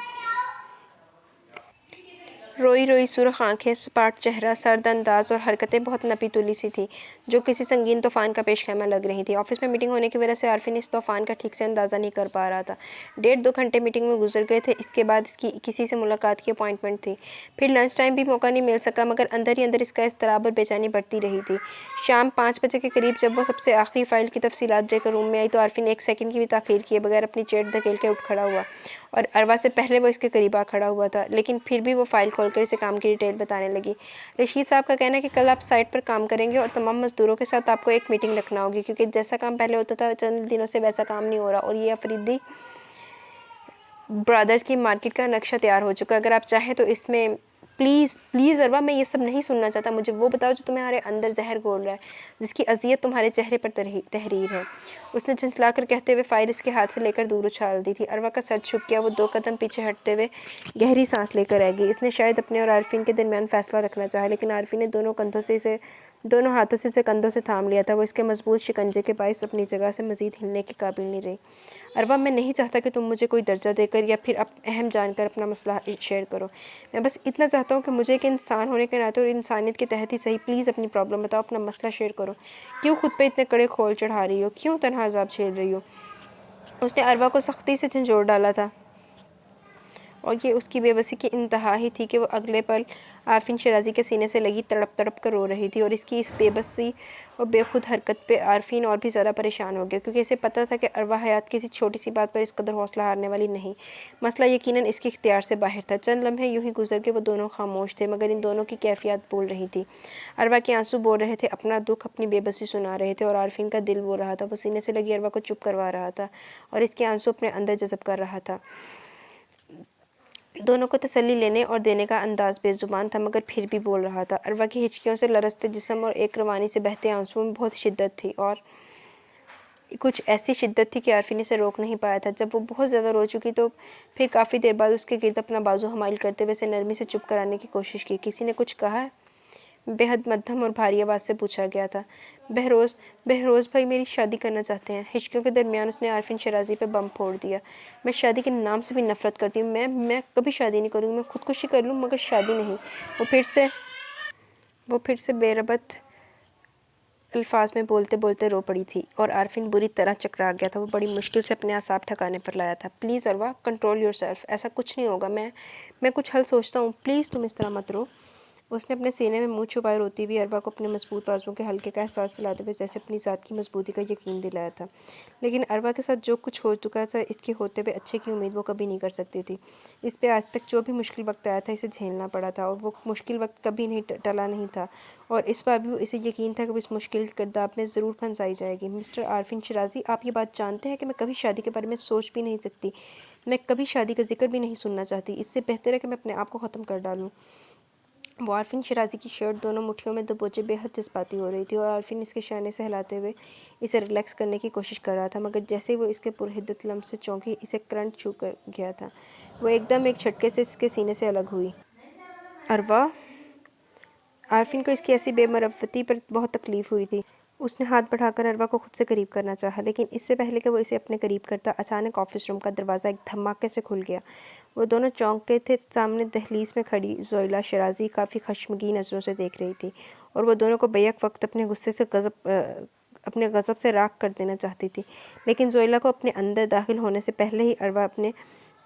S1: روئی روئی سرخ آنکھیں، سپاٹ چہرہ، سرد انداز اور حرکتیں بہت نپی تلی سی تھی، جو کسی سنگین طوفان کا پیش خیمہ لگ رہی تھی۔ آفس میں میٹنگ ہونے کی وجہ سے عارفین اس طوفان کا ٹھیک سے اندازہ نہیں کر پا رہا تھا۔ 1.5-2 گھنٹے میٹنگ میں گزر گئے تھے، اس کے بعد اس کی کسی سے ملاقات کی اپائنٹمنٹ تھی۔ پھر لنچ ٹائم بھی موقع نہیں مل سکا، مگر اندر ہی اندر اس کا اضطراب اور بے چینی بڑھتی رہی تھی۔ شام 5 بجے کے قریب جب وہ سب سے آخری فائل کی تفصیلات لے کر روم میں آئی تو عارفین 1 سیکنڈ کی بھی تاخیر کیے بغیر اپنی چیئر دھکیل کے اٹھ کھڑا ہوا، اور اروا سے پہلے وہ اس کے قریب آ کھڑا ہوا تھا، لیکن پھر بھی وہ فائل کھول کر اسے کام کی ڈیٹیل بتانے لگی۔ رشید صاحب کا کہنا ہے کہ کل آپ سائٹ پر کام کریں گے اور تمام مزدوروں کے ساتھ آپ کو ایک میٹنگ رکھنا ہوگی، کیونکہ جیسا کام پہلے ہوتا تھا چند دنوں سے ویسا کام نہیں ہو رہا، اور یہ افریدی برادرز کی مارکیٹ کا نقشہ تیار ہو چکا ہے۔ اگر آپ چاہیں تو اس میں پلیز اروا، میں یہ سب نہیں سننا چاہتا، مجھے وہ بتاؤ جو تمہارے اندر زہر گھول رہا ہے، جس کی اذیت تمہارے چہرے پر تحریر ہے۔ اس نے جھنجھلا کر کہتے ہوئے فائل اس کے ہاتھ سے لے کر دور اچھال دی تھی۔ اروا کا سر جھک گیا، وہ 2 قدم پیچھے ہٹتے ہوئے گہری سانس لے کر رہ گئی۔ اس نے شاید اپنے اور عارفین کے درمیان فیصلہ رکھنا چاہا، لیکن عارفین نے دونوں ہاتھوں سے اسے کندھوں سے تھام لیا تھا۔ وہ اس کے مضبوط شکنجے کے باعث اپنی جگہ سے مزید ہلنے کے قابل نہیں رہی۔ اروا، میں نہیں چاہتا کہ تم مجھے کوئی درجہ دے کر یا پھر اہم جان کر اپنا مسئلہ شیئر کرو۔ میں بس اتنا چاہتا ہوں کہ مجھے ایک انسان ہونے کے ناطے اور انسانیت کے تحت ہی صحیح پلیز اپنی پرابلم بتاؤ، اپنا مسئلہ شیئر کرو۔ کیوں خود پہ اتنے کڑے کھول چڑھا رہی ہو؟ کیوں تنہا عذاب جھیل رہی ہو؟ اس نے اروا کو سختی سے جھنجھوڑ ڈالا تھا، اور یہ اس کی بے بسی کی انتہا ہی تھی کہ وہ اگلے پل عارفین شیرازی کے سینے سے لگی تڑپ تڑپ کر رو رہی تھی، اور اس کی اس بے بسی اور بے خود حرکت پہ عارفین اور بھی زیادہ پریشان ہو گیا، کیونکہ اسے پتہ تھا کہ اروا حیات کسی چھوٹی سی بات پر اس قدر حوصلہ ہارنے والی نہیں۔ مسئلہ یقیناً اس کے اختیار سے باہر تھا۔ چند لمحے یوں ہی گزر گئے، وہ دونوں خاموش تھے، مگر ان دونوں کی کیفیات بول رہی تھی۔ اروا کے آنسو بول رہے تھے، اپنا دکھ، اپنی بے بسی سنا رہے تھے، اور عارفین کا دل بول رہا تھا، وہ سینے سے لگی اروا کو چپ کروا رہا تھا اور اس کے آنسو اپنے اندر جذب کر رہا تھا۔ دونوں کو تسلی لینے اور دینے کا انداز بے زبان تھا، مگر پھر بھی بول رہا تھا۔ اروا کی ہچکیوں سے لرزتے جسم اور ایک روانی سے بہتے آنسوؤں میں بہت شدت تھی، اور کچھ ایسی شدت تھی کہ عارفین اسے روک نہیں پایا تھا۔ جب وہ بہت زیادہ رو چکی تو پھر کافی دیر بعد اس کے گرد اپنا بازو حمائل کرتے ہوئے اسے نرمی سے چپ کرانے کی کوشش کی۔ کسی نے کچھ کہا ہے؟ بے حد مدھم اور بھاری آواز سے پوچھا گیا تھا۔ بہروز بھائی میری شادی کرنا چاہتے ہیں۔ ہچکیوں کے درمیان اس نے عارفین شیرازی پہ بم پھوڑ دیا۔ میں شادی کے نام سے بھی نفرت کرتی ہوں۔ میں کبھی شادی نہیں کروں گی۔ میں خودکشی کر لوں مگر شادی نہیں۔ وہ پھر سے بے ربط الفاظ میں بولتے بولتے رو پڑی تھی، اور عارفین بری طرح چکرا گیا تھا۔ وہ بڑی مشکل سے اپنے اعصاب ٹھکانے پر لایا تھا۔ Please Arwa, control your self, ایسا کچھ نہیں ہوگا، میں کچھ حل سوچتا ہوں، پلیز تم اس طرح مت رو۔ اس نے اپنے سینے میں منہ چھپائے روتی ہوئی اروا کو اپنے مضبوط بازوؤں کے ہلکے کا احساس دلاتے ہوئے جیسے اپنی ذات کی مضبوطی کا یقین دلایا تھا۔ لیکن اروا کے ساتھ جو کچھ ہو چکا تھا، اس کے ہوتے ہوئے اچھے کی امید وہ کبھی نہیں کر سکتی تھی۔ اس پہ آج تک جو بھی مشکل وقت آیا تھا اسے جھیلنا پڑا تھا، اور وہ مشکل وقت کبھی نہیں ٹلا نہیں تھا، اور اس بار بھی اسے یقین تھا کہ وہ اس مشکل گرداب میں ضرور پھنسائی جائے گی۔ مسٹر عارفین شیرازی، آپ یہ بات جانتے ہیں کہ میں کبھی شادی کے بارے میں سوچ بھی نہیں سکتی، میں کبھی شادی کا ذکر بھی نہیں سننا چاہتی، اس سے بہتر ہے کہ میں اپنے آپ کو ختم کر ڈالوں۔ وہ عارفین شیرازی کی شرٹ دونوں مٹھیوں میں دبوچے بے حد جذباتی ہو رہی تھی، اور عارفین اس کے شانے سے ہلاتے ہوئے اسے ریلیکس کرنے کی کوشش کر رہا تھا، مگر جیسے ہی وہ اس کے پرحدت لمس سے چونکی، اسے کرنٹ چھو کر گیا تھا۔ وہ ایک دم ایک جھٹکے سے اس کے سینے سے الگ ہوئی۔ اروا! عارفین کو اس کی ایسی بے مروتی پر بہت تکلیف ہوئی تھی۔ اس نے ہاتھ بڑھا کر اروا کو خود سے قریب کرنا چاہا، لیکن اس سے پہلے کہ وہ اسے اپنے قریب کرتا، اچانک آفس روم کا دروازہ ایک دھماکے سے کھل گیا۔ وہ دونوں چونک گئے تھے۔ سامنے دہلیز میں کھڑی زوئیلا شیرازی کافی خشمگین نظروں سے دیکھ رہی تھی، اور وہ دونوں کو بیک وقت اپنے غضب سے راکھ کر دینا چاہتی تھی، لیکن زوئیلا کو اپنے اندر داخل ہونے سے پہلے ہی اروا اپنے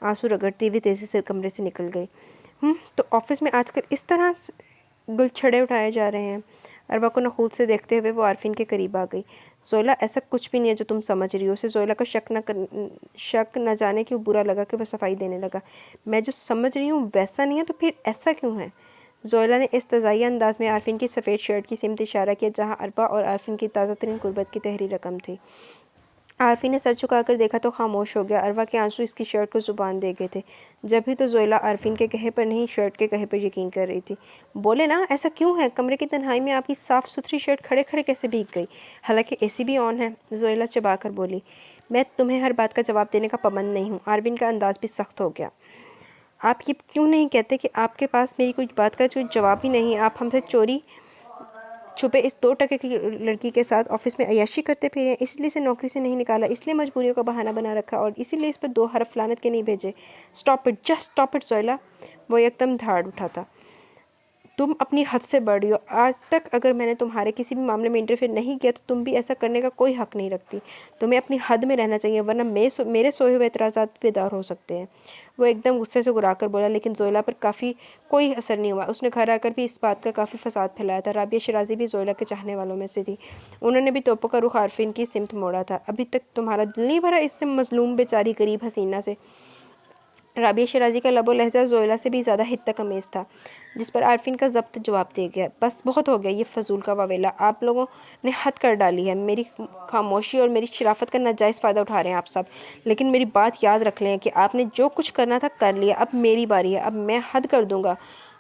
S1: آنسو رگڑتی ہوئی تیزی سے کمرے سے نکل گئی۔ تو آفس میں آج کل اس طرح گلچھڑے اٹھائے جا رہے ہیں؟ اروا کو نخوت سے دیکھتے ہوئے وہ عارفین کے قریب آ گئی۔ زوئیلا، ایسا کچھ بھی نہیں ہے جو تم سمجھ رہی ہو۔ اسے زوئیلا کا شک نہ جانے کیوں برا لگا کہ وہ صفائی دینے لگا۔ میں جو سمجھ رہی ہوں ویسا نہیں ہے تو پھر ایسا کیوں ہے؟ زوئیلا نے استضائی انداز میں عارفین کی سفید شرٹ کی سمت اشارہ کیا، جہاں اروا اور عارفین کی تازہ ترین قربت کی تحریر رقم تھی۔ عارفین نے سر جھکا کر دیکھا تو خاموش ہو گیا۔ اروا کے آنسو اس کی شرٹ کو زبان دے گئے تھے۔ جب ہی تو زوئیلا عارفین کے کہے پر نہیں، شرٹ کے کہے پر یقین کر رہی تھی۔ بولے نا، ایسا کیوں ہے؟ کمرے کی تنہائی میں آپ کی صاف ستھری شرٹ کھڑے کھڑے کیسے بھیگ گئی؟ حالانکہ اے سی بھی آن ہے۔ زوئیلا چبا کر بولی۔ میں تمہیں ہر بات کا جواب دینے کا پابند نہیں ہوں۔ عارفین کا انداز بھی سخت ہو گیا۔ آپ یہ کیوں نہیں کہتے کہ آپ کے پاس میری کوئی بات کا کوئی جواب ہی نہیں؟ آپ ہم سے چوری چھپے اس 2 ٹکے کی لڑکی کے ساتھ آفس میں عیاشی کرتے پھرے، اس لیے اسے نوکری سے نہیں نکالا، اس لیے مجبوریوں کا بہانہ بنا رکھا، اور اسی لیے اس پر 2 حرف لعنت کے نہیں بھیجے۔ Stop it, just stop it زوئیلا! وہ ایک دم دھاڑ اٹھا تھا۔ تم اپنی حد سے بڑھ رہی ہو. آج تک اگر میں نے تمہارے کسی بھی معاملے میں انٹرفیئر نہیں کیا تو تم بھی ایسا کرنے کا کوئی حق نہیں رکھتی. تمہیں اپنی حد میں رہنا چاہیے ورنہ میرے سوئے ہوئے اعتراضات بیدار ہو سکتے ہیں. وہ ایک دم غصے سے گھرا کر بولا، لیکن زویلا پر کوئی اثر نہیں ہوا. اس نے گھر آ کر بھی اس بات کا کافی فساد پھیلایا تھا. رابعہ شیرازی بھی زویلا کے چاہنے والوں میں سے تھی. انہوں نے بھی توپوں کا رخ عارفین کی سمت موڑا تھا. ابھی تک تمہارا دل نہیں بھرا اس سے مظلوم بیچاری غریب حسینہ سے؟ رابعہ شیرازی کا لب و لہجہ زویلا سے بھی زیادہ حد امیز تھا، جس پر عارفین کا ضبط جواب دے گیا. بس بہت ہو گیا یہ فضول کا واویلا. آپ لوگوں نے حد کر ڈالی ہے. میری خاموشی اور میری شرافت کا ناجائز فائدہ اٹھا رہے ہیں آپ سب. لیکن میری بات یاد رکھ لیں کہ آپ نے جو کچھ کرنا تھا کر لیا. اب میری باری ہے. اب میں حد کر دوں گا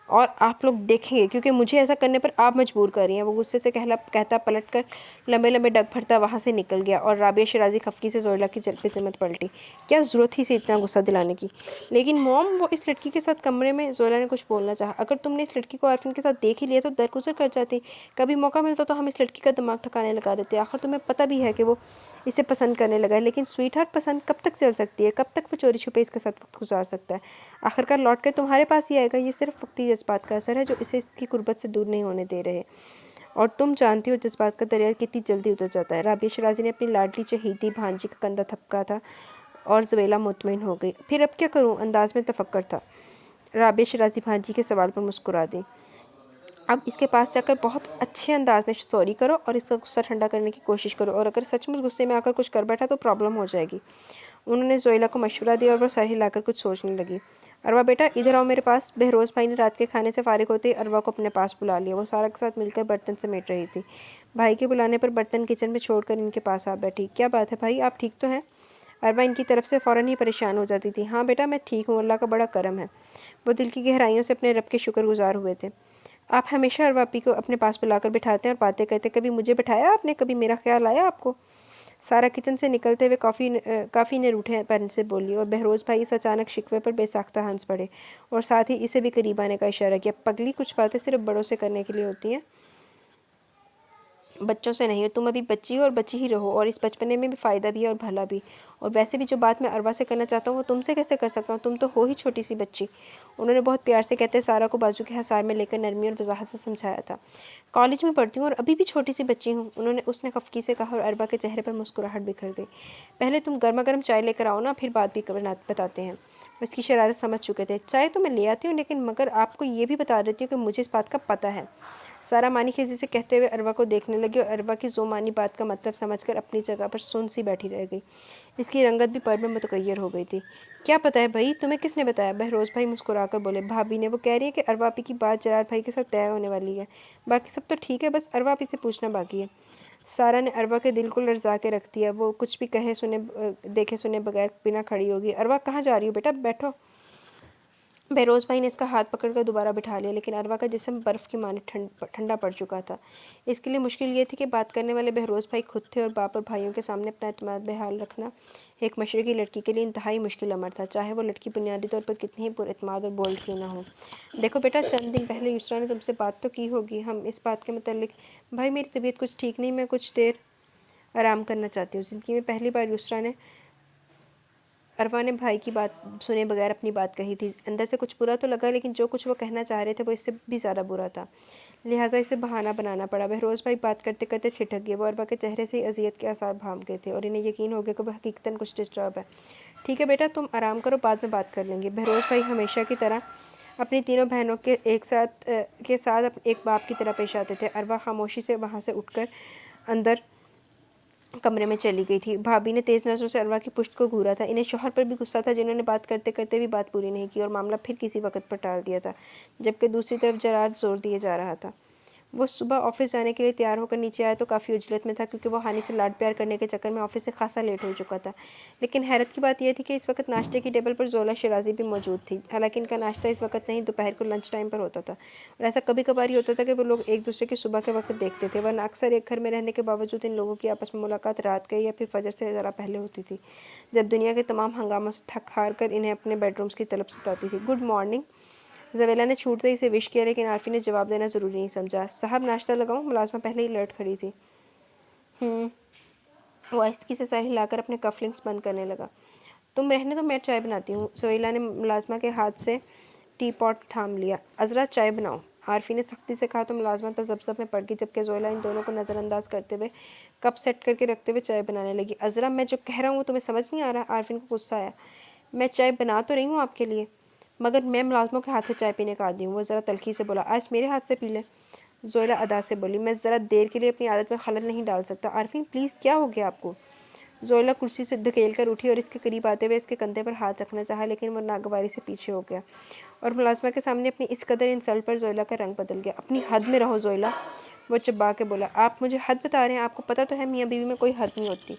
S1: اور آپ لوگ دیکھیں گے، کیونکہ مجھے ایسا کرنے پر آپ مجبور کر رہی ہیں. وہ غصے سے کہتا پلٹ کر لمبے لمبے ڈگ بھرتا وہاں سے نکل گیا اور رابعہ شیرازی خفگی سے زویلا کی جلد پہ سمت پلٹی. کیا ضرورت تھی اسے اتنا غصہ دلانے کی؟ لیکن موم، وہ اس لڑکی کے ساتھ کمرے میں. زویلا نے کچھ بولنا چاہا. اگر تم نے اس لڑکی کو عارفین کے ساتھ دیکھ ہی لیا تو درگزر کر جاتی. کبھی موقع ملتا تو ہم اس لڑکی کا دماغ ٹھکانے لگا دیتے. آخر تمہیں پتہ بھی ہے کہ وہ اسے پسند کرنے لگا ہے. لیکن سویٹ ہارٹ، پسند کب تک چل سکتی ہے؟ کب تک وہ چوری چھپے اس کے ساتھ وقت گزار سکتا ہے؟ آخرکار لوٹ کر تمہارے پاس ہی آئے گا. یہ صرف وقتی جذبات کا اثر ہے جو اسے اس کی قربت سے دور نہیں ہونے دے رہے. اور تم جانتی ہو جذبات کا دریا کتنی جلدی اتر جاتا ہے. رابعہ شیرازی نے اپنی لاڈلی چہیتی بھانجی کا کندھا تھپکا تھا اور زویلا مطمئن ہو گئی. پھر اب کیا کروں؟ انداز میں تفکر تھا. رابعہ شیرازی بھانجی کے سوال پر مسکرا دی. اب اس کے پاس جا کر بہت اچھے انداز میں سوری کرو اور اس کا غصہ ٹھنڈا کرنے کی کوشش کرو، اور اگر سچ مچ غصے میں آ کر کچھ کر بیٹھا تو پرابلم ہو جائے گی. انہوں نے زویلا کو مشورہ دیا اور وہ سر ہلا کر کچھ سوچنے لگی. اروا بیٹا ادھر آؤ میرے پاس. بہروز بھائی نے رات کے کھانے سے فارغ ہوتے ہی اروا کو اپنے پاس بلا لیا. وہ سارا کے ساتھ مل کر برتن سمیٹ رہی تھی. بھائی کے بلانے پر برتن کچن میں چھوڑ کر ان کے پاس آ بیٹھی. کیا بات ہے بھائی، آپ ٹھیک تو ہیں؟ اروا ان کی طرف سے فوراً ہی پریشان ہو جاتی تھی. ہاں بیٹا میں ٹھیک ہوں، اللہ کا بڑا کرم ہے. وہ دل کی گہرائیوں سے اپنے رب کے شکر گزار ہوئے تھے. آپ ہمیشہ اروا آپی کو اپنے پاس بلا کر بٹھاتے ہیں اور باتیں کرتے. کبھی مجھے بٹھایا آپ نے؟ کبھی میرا خیال آیا آپ کو؟ سارا کچن سے نکلتے ہوئے کافی نے روٹھے پن سے بولی، اور بہروز بھائی اس اچانک شکوے پر بے ساختہ ہنس پڑے اور ساتھ ہی اسے بھی قریب آنے کا اشارہ کیا. پگلی، کچھ باتیں صرف بڑوں سے کرنے کے لیے ہوتی ہیں، بچوں سے نہیں ہو. تم ابھی بچی ہو اور بچی ہی رہو، اور اس بچپنے میں بھی فائدہ بھی ہے اور بھلا بھی. اور ویسے بھی جو بات میں اروا سے کرنا چاہتا ہوں وہ تم سے کیسے کر سکتا ہوں؟ تم تو ہو ہی چھوٹی سی بچی. انہوں نے بہت پیار سے کہتے سارا کو بازو کے حصار میں لے کر نرمی اور وضاحت سے سمجھایا تھا. کالج میں پڑھتی ہوں اور ابھی بھی چھوٹی سی بچی ہوں. اس نے خفگی سے کہا اور اروا کے چہرے پر مسکراہٹ بکھر گئی. پہلے تم گرما گرم چائے لے کر آؤ نا، پھر بات بھی بتاتے ہیں. اس کی شرارت سمجھ چکے تھے. چائے تو میں لے آتی ہوں، لیکن مگر آپ کو یہ بھی بتا دیتی ہوں کہ مجھے اس بات کا پتہ ہے. سارا معنی خیزی سے کہتے ہوئے اروا کو دیکھنے لگی اور اروا کی ذو معنی بات کا مطلب سمجھ کر اپنی جگہ پر سن سی بیٹھی رہ گئی. اس کی رنگت بھی پر میں متغیر ہو گئی تھی. کیا پتہ ہے بھائی؟ تمہیں کس نے بتایا؟ بہروز بھائی مسکرا کر بولے. بھابی نے. وہ کہہ رہی ہے کہ اروا آپی کی بات جرار بھائی کے ساتھ طے ہونے والی ہے. باقی سب تو ٹھیک ہے، بس اروا آپی سے پوچھنا باقی ہے. سارا نے اروا کے دل کو لرزا کے رکھ دیا. وہ کچھ بھی کہے سنے دیکھے سنے بغیر بنا کھڑی ہوگی. اروا کہاں جا رہی ہو بیٹا؟ بیٹھو. بہروز بھائی نے اس کا ہاتھ پکڑ کر دوبارہ بٹھا لیا، لیکن اروا کا جسم برف کی مانند ٹھنڈا پڑ چکا تھا. اس کے لیے مشکل یہ تھی کہ بات کرنے والے بہروز بھائی خود تھے، اور باپ اور بھائیوں کے سامنے اپنا اعتماد بحال رکھنا ایک مشرقی لڑکی کے لیے انتہائی مشکل امر تھا، چاہے وہ لڑکی بنیادی طور پر کتنی ہی پر اعتماد اور بولڈ کیوں نہ ہو. دیکھو بیٹا، چند دن پہلے یسرا نے تم سے بات تو کی ہوگی. ہم اس بات کے متعلق. بھائی میری طبیعت کچھ ٹھیک نہیں، میں کچھ دیر آرام کرنا چاہتی ہوں. زندگی میں پہلی بار اروا نے بھائی کی بات سنے بغیر اپنی بات کہی تھی. اندر سے کچھ برا تو لگا، لیکن جو کچھ وہ کہنا چاہ رہے تھے وہ اس سے بھی زیادہ برا تھا، لہٰذا اسے بہانہ بنانا پڑا. بہروز بھائی بات کرتے کرتے ٹھٹک گئے. وہ اروا کے چہرے سے ہی اذیت کے آثار بھاپ گئے تھے اور انہیں یقین ہو گیا کہ وہ حقیقتاً کچھ ڈسٹرب ہے. ٹھیک ہے بیٹا، تم آرام کرو، بعد میں بات کر لیں گے. بہروز بھائی ہمیشہ کی طرح اپنی تینوں بہنوں کے ساتھ ایک باپ کی طرح پیش آتے تھے. اروا خاموشی سے وہاں سے اٹھ کر اندر کمرے میں چلی گئی تھی. بھابی نے تیز نظروں سے اروا کی پشت کو گھورا تھا. انہیں شوہر پر بھی غصہ تھا جنہوں نے بات کرتے کرتے بھی بات پوری نہیں کی اور معاملہ پھر کسی وقت پر ٹال دیا تھا، جبکہ دوسری طرف جرار زور دیے جا رہا تھا. وہ صبح آفس جانے کے لیے تیار ہو کر نیچے آیا تو کافی عجلت میں تھا، کیونکہ وہ ہانی سے لاڈ پیار کرنے کے چکر میں آفس سے خاصا لیٹ ہو چکا تھا. لیکن حیرت کی بات یہ تھی کہ اس وقت ناشتے کی ٹیبل پر زویلا شیرازی بھی موجود تھی. حالانکہ ان کا ناشتہ اس وقت نہیں، دوپہر کو لنچ ٹائم پر ہوتا تھا، اور ایسا کبھی کبھار ہی ہوتا تھا کہ وہ لوگ ایک دوسرے کی صبح کے وقت دیکھتے تھے، ورنہ اکثر ایک گھر میں رہنے کے باوجود ان لوگوں کی آپس میں ملاقات رات کے یا پھر فجر سے ذرا پہلے ہوتی تھی، جب دنیا کے تمام ہنگاموں سے تھک ہار کر انہیں اپنے بیڈ رومز کی طلب ستاتی تھی. Good morning. زویلا نے چھوٹتے ہی اسے وش کیا، لیکن عارفین نے جواب دینا ضروری نہیں سمجھا. صاحب ناشتہ لگاؤں؟ ملازمہ پہلے ہی لیٹ کھڑی تھی. وہ آہستگی سے سر ہلا کر اپنے کف لنکس بند کرنے لگا. تم رہنے دو، میں چائے بناتی ہوں. زویلا نے ملازمہ کے ہاتھ سے ٹی پاٹ تھام لیا. عذرا چائے بناؤ. عارفین نے سختی سے کہا تو ملازمہ تذبذب میں پڑ گئی، جبکہ زویلا ان دونوں کو نظر انداز کرتے ہوئے کپ سیٹ کر کے رکھتے ہوئے چائے بنانے لگی۔ عذرا میں جو کہہ رہا ہوں وہ تمہیں سمجھ نہیں آ رہا؟ عارفین کو غصہ آیا۔ میں چائے بنا تو رہی ہوں آپ کے لیے، مگر میں ملازموں کے ہاتھ سے چائے پینے کا عادی ہوں۔ وہ ذرا تلخی سے بولا۔ آج میرے ہاتھ سے پی لیں۔ زویلا ادا سے بولی۔ میں ذرا دیر کے لیے اپنی عادت میں خلل نہیں ڈال سکتا۔ عارفین پلیز کیا ہو گیا آپ کو؟ زویلا کرسی سے دھکیل کر اٹھی اور اس کے قریب آتے ہوئے اس کے کندھے پر ہاتھ رکھنا چاہا، لیکن وہ ناگواری سے پیچھے ہو گیا اور ملازمہ کے سامنے اپنی اس قدر انسلٹ پر زویلا کا رنگ بدل گیا۔ اپنی حد میں رہو زویلا، وہ چبا کے بولا۔ آپ مجھے حد بتا رہے ہیں؟ آپ کو پتہ تو ہے میاں بیوی میں کوئی حد نہیں ہوتی۔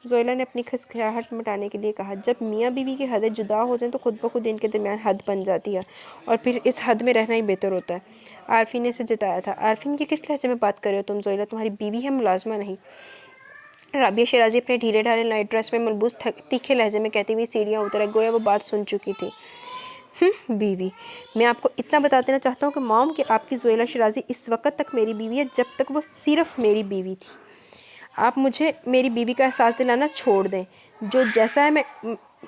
S1: زویلا نے اپنی کھسکھراہٹ مٹانے کے لیے کہا۔ جب میاں بیوی کی حدیں جدا ہو جائیں تو خود بخود ان کے درمیان حد بن جاتی ہے اور پھر اس حد میں رہنا ہی بہتر ہوتا ہے۔ عارفین نے اسے جتایا تھا۔ عارفین، یہ کس لہجے میں بات کر رہے ہو تم؟ زویلا تمہاری بیوی ہے، ملازمہ نہیں۔ رابعہ شیرازی اپنے ڈھیلے ڈھالے نائٹ ڈریس میں ملبوس تیکھے لہجے میں کہتی ہوئی سیڑھیاں اتر آئی، گویا وہ بات سن چکی تھی۔ بیوی، میں آپ کو اتنا بتا دینا چاہتا ہوں کہ موم کہ آپ کی زویلا شیرازی اس وقت تک میری بیوی ہے جب تک وہ صرف میری بیوی تھی۔ آپ مجھے میری بیوی کا احساس دلانا چھوڑ دیں، جو جیسا ہے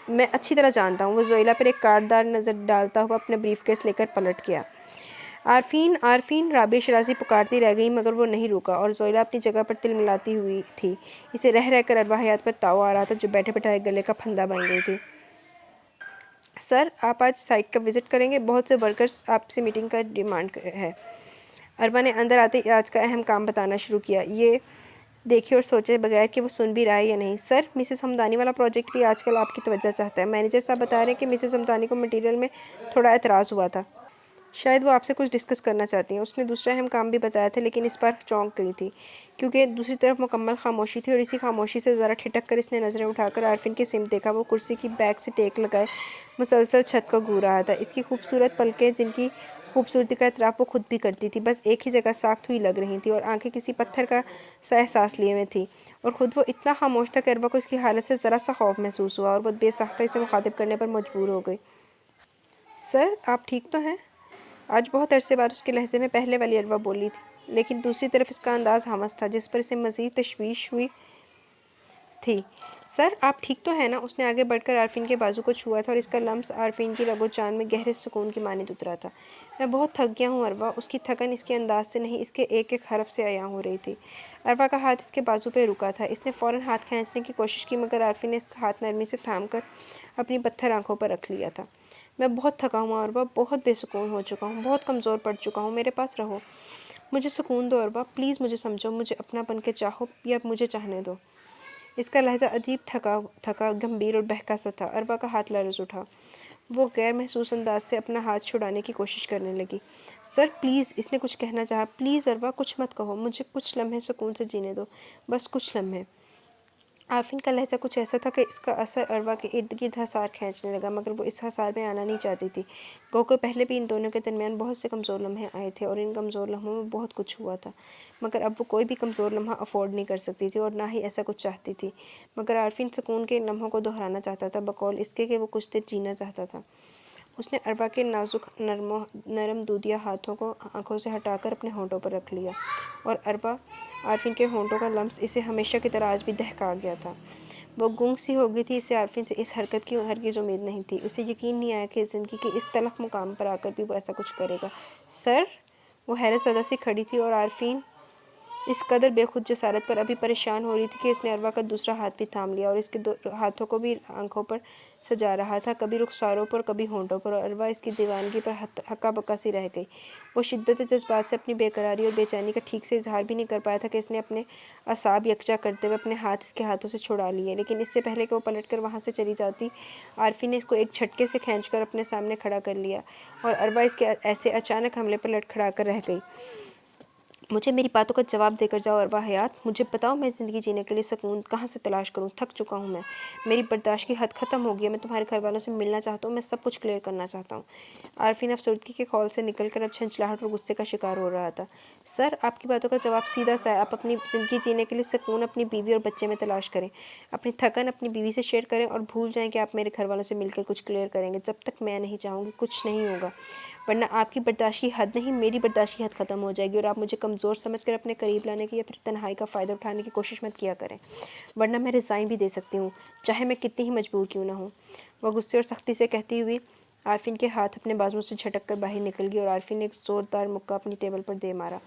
S1: میں اچھی طرح جانتا ہوں۔ وہ زویلا پر ایک کاٹدار نظر ڈالتا ہوا اپنا بریف کیس لے کر پلٹ گیا۔ عارفین، عارفین، رابعہ شیرازی پکارتی رہ گئی، مگر وہ نہیں رکا اور زویلا اپنی جگہ پر تل ملاتی ہوئی تھی۔ اسے رہ رہ کر اروا حیات پر تاؤ آ رہا تھا، جو بیٹھے بٹھائے گلے کا پھندا بن گئی تھی۔ سر، آپ آج سائٹ کا وزٹ کریں گے؟ بہت سے ورکرز آپ سے میٹنگ کا ڈیمانڈ ہے۔ اروا نے اندر آتے ہی آج کا اہم کام بتانا شروع کیا، یہ دیکھے اور سوچے بغیر کہ وہ سن بھی رہا ہے یا نہیں۔ سر، مسز ہمدانی والا پروجیکٹ بھی آج کل آپ کی توجہ چاہتا ہے۔ مینیجر صاحب بتا رہے ہیں کہ مسز ہمدانی کو مٹیریل میں تھوڑا اعتراض ہوا تھا۔ شاید وہ آپ سے کچھ ڈسکس کرنا چاہتی ہیں۔ اس نے دوسرا اہم کام بھی بتایا تھا، لیکن اس پر چونک گئی تھی کیونکہ دوسری طرف مکمل خاموشی تھی، اور اسی خاموشی سے ذرا ٹھٹک کر اس نے نظریں اٹھا کر عارفین کی سمت دیکھا۔ وہ کرسی کی بیک سے ٹیک لگائے مسلسل چھت کو گھور رہا تھا۔ اس کی خوبصورت پلکیں، جن کی خوبصورتی کا اعتراف وہ خود بھی کرتی تھی، بس ایک ہی جگہ ساکت ہوئی لگ رہی تھیں اور آنکھیں کسی پتھر کا سا احساس لیے ہوئے تھیں، اور خود وہ اتنا خاموش تھا کہ اروا کو اس کی حالت سے ذرا سا خوف محسوس ہوا اور وہ بے ساختہ اسے مخاطب کرنے پر مجبور ہو گئی۔ سر، آپ ٹھیک تو ہیں؟ آج بہت عرصے بعد اس کے لہجے میں پہلے والی اروا بولی تھی، لیکن دوسری طرف اس کا انداز ہمس تھا جس پر اسے مزید تشویش ہوئی تھی۔ سر، آپ ٹھیک تو ہیں نا؟ اس نے آگے بڑھ کر عارفین کے بازو کو چھوا تھا اور اس کا لمس عارفین کی رگ و جان میں گہرے سکون کی مانند اترا تھا۔ میں بہت تھک گیا ہوں اروا۔ اس کی تھکن اس کے انداز سے نہیں، اس کے ایک ایک حرف سے عیاں ہو رہی تھی۔ اروا کا ہاتھ اس کے بازو پہ رکا تھا۔ اس نے فوراً ہاتھ کھینچنے کی کوشش کی، مگر عارفین نے اس کا ہاتھ نرمی سے تھام کر اپنی پتھر آنکھوں پر رکھ لیا تھا۔ میں بہت تھکا ہوں اروا، بہت بے سکون ہو چکا ہوں، بہت کمزور پڑ چکا ہوں، میرے پاس رہو، مجھے سکون دو اروا، پلیز مجھے سمجھو، مجھے اپنا بن کے چاہو یا مجھے چاہنے دو۔ اس کا لہجہ عجیب تھکا گمبھیر اور بہکا سا تھا۔ اروا کا ہاتھ لرز اٹھا۔ وہ غیر محسوس انداز سے اپنا ہاتھ چھڑانے کی کوشش کرنے لگی۔ سر پلیز، اس نے کچھ کہنا چاہا۔ پلیز اروا، کچھ مت کہو، مجھے کچھ لمحے سکون سے جینے دو، بس کچھ لمحے۔ عارفین کا لہجہ کچھ ایسا تھا کہ اس کا اثر اروا کے ارد گرد حصار کھینچنے لگا، مگر وہ اس حصار میں آنا نہیں چاہتی تھی۔ گو کہ پہلے بھی ان دونوں کے درمیان بہت سے کمزور لمحے آئے تھے اور ان کمزور لمحوں میں بہت کچھ ہوا تھا، مگر اب وہ کوئی بھی کمزور لمحہ افورڈ نہیں کر سکتی تھی اور نہ ہی ایسا کچھ چاہتی تھی۔ مگر عارفین سکون کے ان لمحوں کو دہرانا چاہتا تھا، بقول اس کے کہ وہ کچھ دیر جینا چاہتا تھا۔ اس نے اروا کے نازک نرم دودیا ہاتھوں کو آنکھوں سے ہٹا کر اپنے ہونٹوں پر رکھ لیا، اور عارفین کے ہونٹوں کا لمس اسے ہمیشہ کی طرح آج بھی دہکا گیا تھا۔ وہ گنگ سی ہو گئی تھی، اسے عارفین سے اس حرکت کی ہرگز امید نہیں تھی۔ اسے یقین نہیں آیا کہ زندگی کے اس تلخ مقام پر آ کر بھی وہ ایسا کچھ کرے گا۔ سر، وہ حیرت زدہ سی کھڑی تھی اور عارفین اس قدر بے خود جسارت پر ابھی پریشان ہو رہی تھی کہ اس نے اروا کا دوسرا ہاتھ بھی تھام لیا اور اس کے ہاتھوں کو بھی آنکھوں پر سجا رہا تھا، کبھی رخساروں پر کبھی ہونٹوں پر، اور اروا اس کی دیوانگی پر ہکا بکا سی رہ گئی۔ وہ شدت جذبات سے اپنی بے قراری اور بے چینی کا ٹھیک سے اظہار بھی نہیں کر پایا تھا کہ اس نے اپنے اعصاب یکجا کرتے ہوئے اپنے ہاتھ اس کے ہاتھوں سے چھڑا لیے، لیکن اس سے پہلے کہ وہ پلٹ کر وہاں سے چلی جاتی، عارفین نے اس کو ایک جھٹکے سے کھینچ کر اپنے سامنے کھڑا کر لیا، اور اروا اس کے ایسے اچانک حملے پر لڑکھڑا کر رہ گئی۔ مجھے میری باتوں کا جواب دے کر جاؤ اروا حیات، مجھے بتاؤ میں زندگی جینے کے لیے سکون کہاں سے تلاش کروں؟ تھک چکا ہوں میں، میری برداشت کی حد ختم ہو گئی ہے، میں تمہارے گھر والوں سے ملنا چاہتا ہوں، میں سب کچھ کلیئر کرنا چاہتا ہوں۔ عارفین افسردگی کے خول سے نکل کر اب جھنجھلاہٹ اور غصے کا شکار ہو رہا تھا۔ سر، آپ کی باتوں کا جواب سیدھا سا ہے، آپ اپنی زندگی جینے کے لیے سکون اپنی بیوی اور بچے میں تلاش کریں، اپنی تھکن اپنی بیوی سے شیئر کریں اور بھول جائیں کہ آپ میرے گھر والوں سے مل کر کچھ کلیئر کریں گے۔ جب تک میں نہیں چاہوں گی کچھ نہیں ہوگا، ورنہ آپ کی برداشت کی حد نہیں، میری برداشت کی حد ختم ہو جائے گی، اور آپ مجھے کمزور سمجھ کر اپنے قریب لانے کی یا پھر تنہائی کا فائدہ اٹھانے کی کوشش مت کیا کریں، ورنہ میں ریزائن بھی دے سکتی ہوں، چاہے میں کتنی ہی مجبور کیوں نہ ہوں۔ وہ غصے اور سختی سے کہتی ہوئی عارفین کے ہاتھ اپنے بازو سے جھٹک کر باہر نکل گئی اور عارفین نے ایک زوردار مکہ اپنی ٹیبل پر دے مارا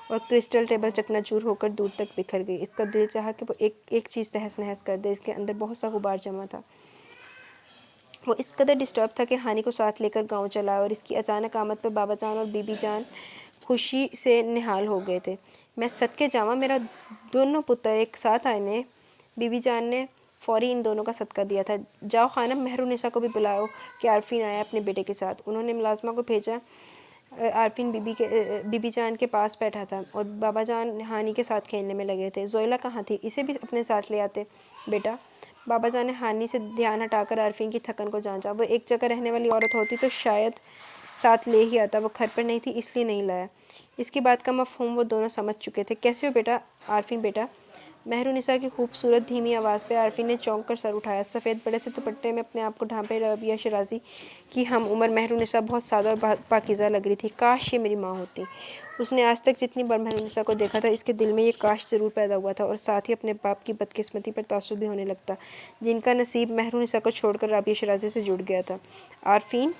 S1: اور کرسٹل ٹیبل چکنا چور ہو کر دور تک بکھر گئی۔ اس کا دل چاہا کہ وہ ایک چیز تہس نہس کر دے۔ اس کے اندر بہت سا غبار جمع تھا۔ وہ اس قدر ڈسٹرب تھا کہ ہانی کو ساتھ لے کر گاؤں چلا اور اس کی اچانک آمد پر بابا جان اور بی بی جان خوشی سے نہال ہو گئے تھے۔ میں صدقے جاواں میرا دونوں پتر ایک ساتھ آئے نے۔ بی بی جان نے فوری ان دونوں کا صدقہ دیا تھا۔ جاؤ خانم، مہرالنساء کو بھی بلاؤ کہ عارفین آیا اپنے بیٹے کے ساتھ۔ انہوں نے ملازمہ کو بھیجا۔ عارفین بی بی جان کے پاس بیٹھا تھا اور بابا جان ہانی کے ساتھ کھیلنے میں لگے تھے۔ زوئلہ کہاں تھی؟ اسے بھی اپنے ساتھ لے آتے بیٹا۔ بابا جان نے ہانی سے دھیان ہٹا کر عارفین کی تھکن کو جانچا۔ وہ ایک جگہ رہنے والی عورت ہوتی تو شاید ساتھ لے ہی آتا، وہ گھر پر نہیں تھی اس لیے نہیں لایا۔ اس کی بات کا مفہوم وہ دونوں سمجھ چکے تھے۔ کیسے ہو بیٹا؟ عارفین بیٹا۔ مہرالنساء کی خوبصورت دھیمی آواز پہ عارفین نے چونک کر سر اٹھایا۔ سفید بڑے سے دوپٹے میں اپنے آپ کو ڈھانپے رابعہ شیرازی کی ہم عمر مہرالنساء بہت سادہ اور پاکیزہ لگ رہی تھی۔ کاش یہ میری ماں ہوتی۔ اس نے آج تک جتنی بار مہرالنساء کو دیکھا تھا اس کے دل میں یہ کاش ضرور پیدا ہوا تھا اور ساتھ ہی اپنے باپ کی بدقسمتی پر تعصب بھی ہونے لگتا جن کا نصیب مہرالنساء کو چھوڑ کر رابعہ شیرازی سے جڑ گیا تھا۔ عارفین!